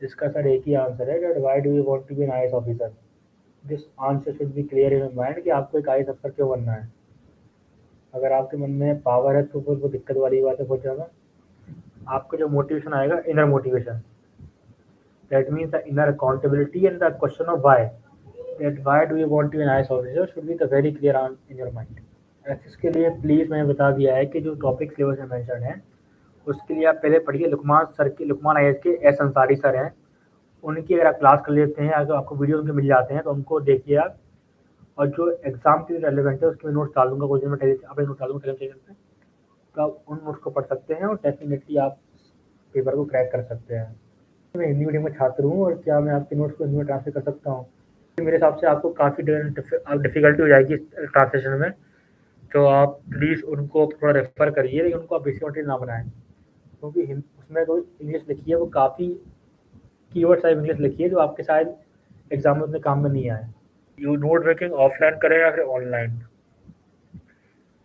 इसका सर एक ही आंसर है that why do you want to be an IAS officer? This answer should be clear in your mind कि आपको एक आईएएस अफसर क्यों बनना है। अगर आपके मन में पावर है तो फिर वो दिक्कत वाली बात है बहुत ज़्यादा। आपका जो मोटिवेशन आएगा, inner motivation, that means the inner accountability and the question of why, that why do you want to be an IAS officer should be the very clear in your mind. इसके लिए please मैंने बता दिया है कि जो topic syllabus में mention है उसके लिए आप पहले पढ़िए। लुकमान आईएएस के एस अंसारी सर हैं, उनकी अगर आप क्लास कर लेते हैं, अगर आपको वीडियो उनके मिल जाते हैं तो उनको देखिए आप। और जो एग्जाम के लिए रेलिवेंट है उसके मैं नोट्स डाल दूंगा कुछ दिन में, अपने नोट डाल दूंगा टेलीग्राम पे, तो आप उन नोट्स को पढ़ सकते हैं और डेफिनेटली आप पेपर को क्रैक कर सकते हैं। मैं हिंदी मीडियम का छात्र हूँ और क्या मैं आपके नोट्स को हिंदी में ट्रांसलेट कर सकता हूँ? मेरे हिसाब से आपको काफ़ी डिफ़िकल्टी हो जाएगी ट्रांसलेशन में, तो आप प्लीज़ उनको थोड़ा रेफ़र करिए, लेकिन उनको आप बेसिक मटेरियल ना बनाएं, क्योंकि उसमें जो इंग्लिश लिखी है वो काफ़ी कीवर्ड टाइप इंग्लिश लिखी है जो आपके शायद एग्जाम में उतने काम में नहीं आए। यू नोट मेकिंग ऑफलाइन करें या फिर ऑनलाइन?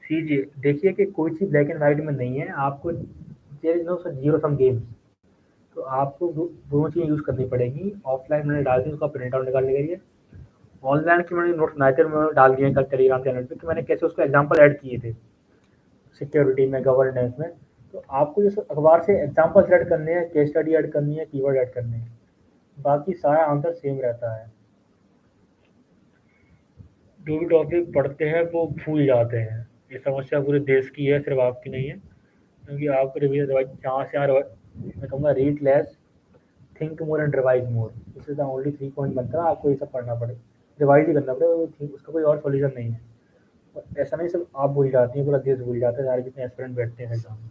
कीजिए, देखिए कि कोई चीज़ ब्लैक एंड वाइट में नहीं है, आपको there is no zero sum games, तो आपको दोनों चीज़ें यूज़ करनी पड़ेगी। ऑफलाइन मैंने डाल दी, उसका प्रिंट आउट निकाल लिया। ऑनलाइन के मैंने नोट्स बनाए थे, मैंने डाल दिए कल टेलीग्राम चैनल पे कि मैंने कैसे उसका एग्जाम्पल ऐड किए थे सिक्योरिटी में, गवर्नेंस में। तो आपको जैसे अखबार से एग्जाम्पल ऐड करने हैं, केस स्टडी ऐड करनी है, कीवर्ड ऐड करने हैं, बाकी सारा आंसर सेम रहता है। जो भी टॉपिक पढ़ते हैं वो भूल जाते हैं, ये समस्या पूरे देश की है, सिर्फ आपकी नहीं है। क्योंकि आपको रिवीजन रिवाइज जहाँ से यहाँ मैं कहूँगा read less, think more and revise more, this is the only 3 point बनता है। आपको ये सब पढ़ना पड़े, रिवाइज ही करना पड़े, उसका कोई और सॉल्यूशन नहीं है। ऐसा नहीं सिर्फ आप भूल जाती हैं, पूरा देश भूल जाता है, सारे जितने एस्पिरेंट बैठते हैं एग्जाम में।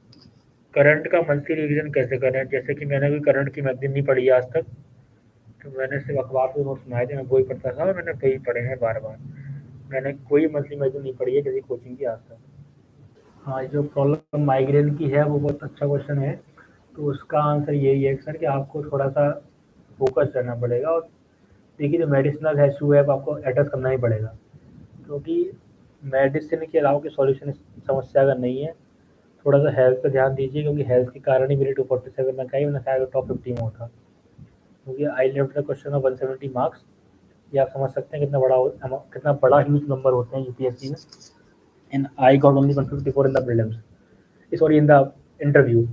करंट का मंथली रिवीजन कैसे करें? जैसे कि मैंने कोई करंट की मैगजीन नहीं पढ़ी आज तक, तो मैंने सिर्फ अखबार से नोट्स सुनाए थे, मैं वही पढ़ता था और मैंने वही पढ़े हैं बार बार। मैंने कोई मंथली मैगजीन नहीं पढ़ी है किसी कोचिंग की आज तक। हाँ, जो प्रॉब्लम माइग्रेन की है वो बहुत अच्छा क्वेश्चन है। तो उसका आंसर यही है सर कि आपको थोड़ा सा फोकस करना पड़ेगा। और देखिए जो मेडिसिनल इशू है वो आपको एड्रेस करना ही पड़ेगा, क्योंकि मेडिसिन के अलावा कोई सॉल्यूशन इस समस्या का नहीं है। थोड़ा सा हेल्थ पे ध्यान दीजिए, क्योंकि हेल्थ के कारण ही मेरे 247 रैंक आई, वरना शायद टॉप 50 में होता। क्योंकि I left the question of 170 marks, ये आप समझ सकते हैं कितना बड़ा ह्यूज नंबर होते हैं यूपीएससी में। And I got only 154 in the prelims, sorry in the interview,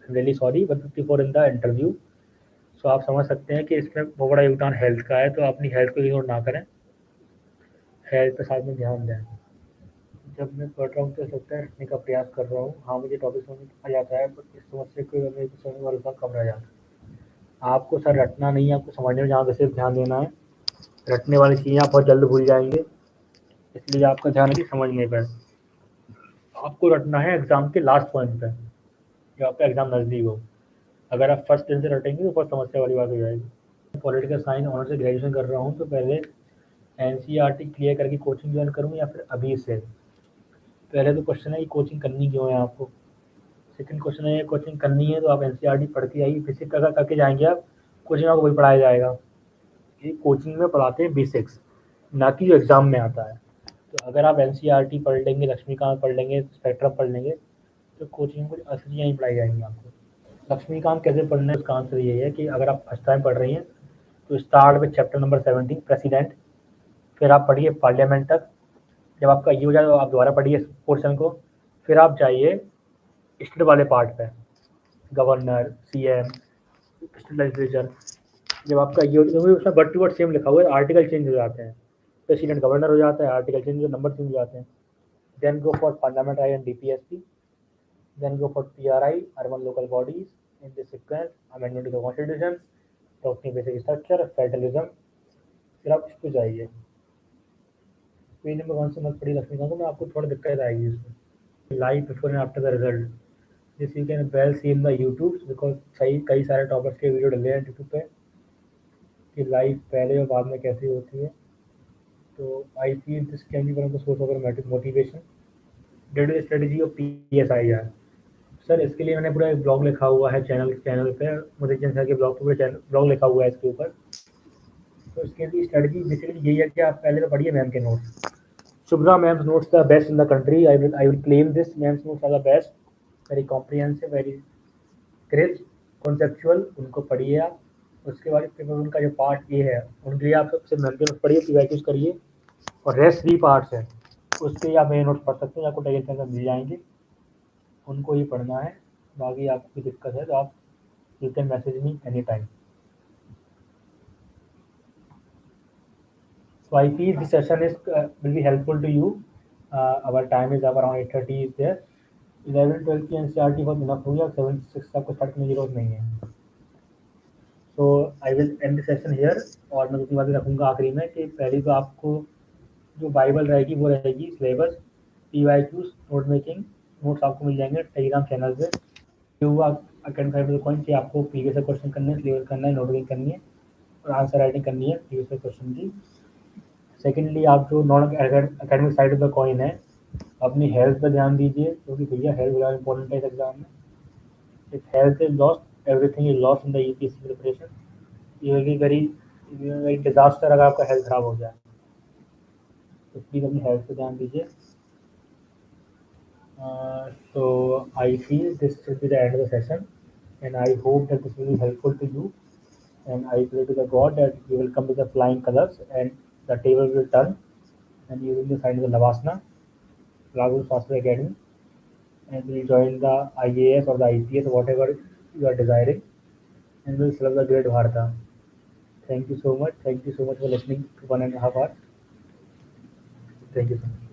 really sorry, 154 in the interview. So आप समझ सकते हैं कि इसमें बहुत बड़ा योगदान हेल्थ का है, तो अपनी हेल्थ को इग्नोर ना करें, हेल्थ पे साथ में ध्यान दें। जब मैं पढ़ रहा हूँ तो लगता है रखने का प्रयास कर रहा हूँ। हाँ, मुझे टॉपिक समझ आ जाता है, बट इस समस्या को मेरे को समझने वाला कम रह जाता है। आपको सर रटना नहीं है, आपको समझने में जहाँ पे सिर्फ ध्यान देना है। रटने वाली चीज़ें आप बहुत जल्द भूल जाएंगे, इसलिए आपका ध्यान है कि समझने पर। आपको रटना है एग्ज़ाम के लास्ट पॉइंट पे, जब आपका एग्ज़ाम नज़दीक हो। अगर आप फर्स्ट दिन से रटेंगे तो बहुत समस्या वाली बात हो जाएगी। पॉलिटिकल साइंस ऑनर से ग्रेजुएशन कर रहा हूँ, तो पहले एनसीईआरटी क्लियर करके कोचिंग ज्वाइन करूँ या फिर अभी से? पहले तो क्वेश्चन है कि कोचिंग करनी क्यों है आपको। सेकंड क्वेश्चन है कोचिंग करनी है तो आप एनसीईआरटी पढ़ के आइए, बेसिक करके जाएंगे आप, कोचिंग आपको वही पढ़ाया जाएगा। ये कोचिंग में पढ़ाते हैं बेसिक्स, ना कि जो एग्ज़ाम में आता है। तो अगर आप एनसीईआरटी पढ़ लेंगे, लक्ष्मीकांत पढ़ लेंगे, स्पेक्ट्रम पढ़ लेंगे, तो कोचिंग में कुछ असली चीज़ें नहीं पढ़ाई जाएंगी आपको। लक्ष्मीकांत कैसे पढ़ना है, उसका आंसर यही है कि अगर आप फर्स्ट टाइम पढ़ रही हैं तो start with chapter number 17 president, फिर आप पढ़िए पार्लियामेंट तक। जब आपका ये हो जाए तो आप दोबारा पढ़िए पोर्शन को, फिर आप जाइए स्टेट वाले पार्ट पे, गवर्नर, सीएम, स्टेट लेजिस्लेचर। जब आपका ये उसमें वर्ड टू वर्ड सेम लिखा हुआ है, आर्टिकल चेंज हो जाते हैं, प्रेसिडेंट गवर्नर हो जाता है, आर्टिकल चेंज हो, नंबर चेंज हो जाते हैं। Then go for parliamentary and DPSC, then go for PRI, urban local bodies, in this sequence, amendment to the constitution, doctrine basic structure, federalism, फिर आप इस पे जाइए। पेज नंबर 1 से मत पढ़िए लक्ष्मीकांत को, मैं आपको थोड़ा दिक्कत आएगी इसमें। Live before and after the result, this you can well see in the YouTube, because कई सारे टॉपर्स के वीडियो डले हैं यूट्यूब पे कि लाइव पहले और बाद में कैसी होती है। So I feel this can be one of the source of motivation. That is the strategy of PSIR. Sir इसके लिए मैंने पूरा एक ब्लॉग लिखा हुआ है चैनल पे, मोटिवेशन सर के ब्लॉग पे पूरा ब्लॉग लिखा हुआ है इसके ऊपर। तो इसके लिए स्ट्रेटजी बेसिकली यही है कि आप पहले तो पढ़िए मैम के notes. Shubhra ma'am's notes the best in the country. I will claim this. Ma'am's notes are the best, very comprehensive, very crisp, conceptual. उनको पढ़िए आप। उसके बाद पेपर उनका जो पार्ट ए है उनके लिए आप सबसे मैम के नोट्स पढ़िए, पीवाईक्यूज करिए, और रेस्ट 3 पार्ट्स हैं उसके लिए आप मेरे नोट्स पढ़ सकते हैं, आपको टेलीग्राम के अंदर मिल जाएंगे, उनको ही पढ़ना है। बाकी आपको कोई दिक्कत है तो आप you can message me any time. So I feel this session is will be helpful to you. Our time is up around 8:30 is there. 11, 12 की NCERT बहुत enough हो गया, 7, 6 आपको स्टार्ट करने की जरूरत नहीं है। So I will end the session here। और मैं दूसरी बात रखूँगा आखिरी में कि पहली तो आपको जो बाइबल रहेगी वो रहेगी syllabus, PYQs, note making, notes आपको मिल जाएंगे टेलीग्राम चैनल पे। हुआ अकेडमी कॉइन से आपको प्रीवियस क्वेश्चन करने हैं, सिलेबस करना है, नोटिंग करनी है और आंसर राइटिंग करनी है प्रीवियस क्वेश्चन की। सेकेंडली आप जो non academic side of the coin है, अपनी हेल्थ पर ध्यान दीजिए, क्योंकि भैया हेल्थ बड़ा इंपॉर्टेंट है इस एग्जाम में। If health is lost everything is lost in the UPSC preparation. ये विल बी वेरी डिजास्टर अगर आपका हेल्थ खराब हो जाए, तो प्लीज़ अपनी हेल्थ पर ध्यान दीजिए। So I feel this should be the end of the session, and I hope that this will be helpful to you, and I pray to the God that you will come with the flying colors and the table will turn and you will be signed with the Navasna, Raghu Shastra Academy, and will join the IAS or the IPS, whatever you are desiring, and will serve the great Bharata. Thank you so much. Thank you so much for listening to 1.5 hours. Thank you so much.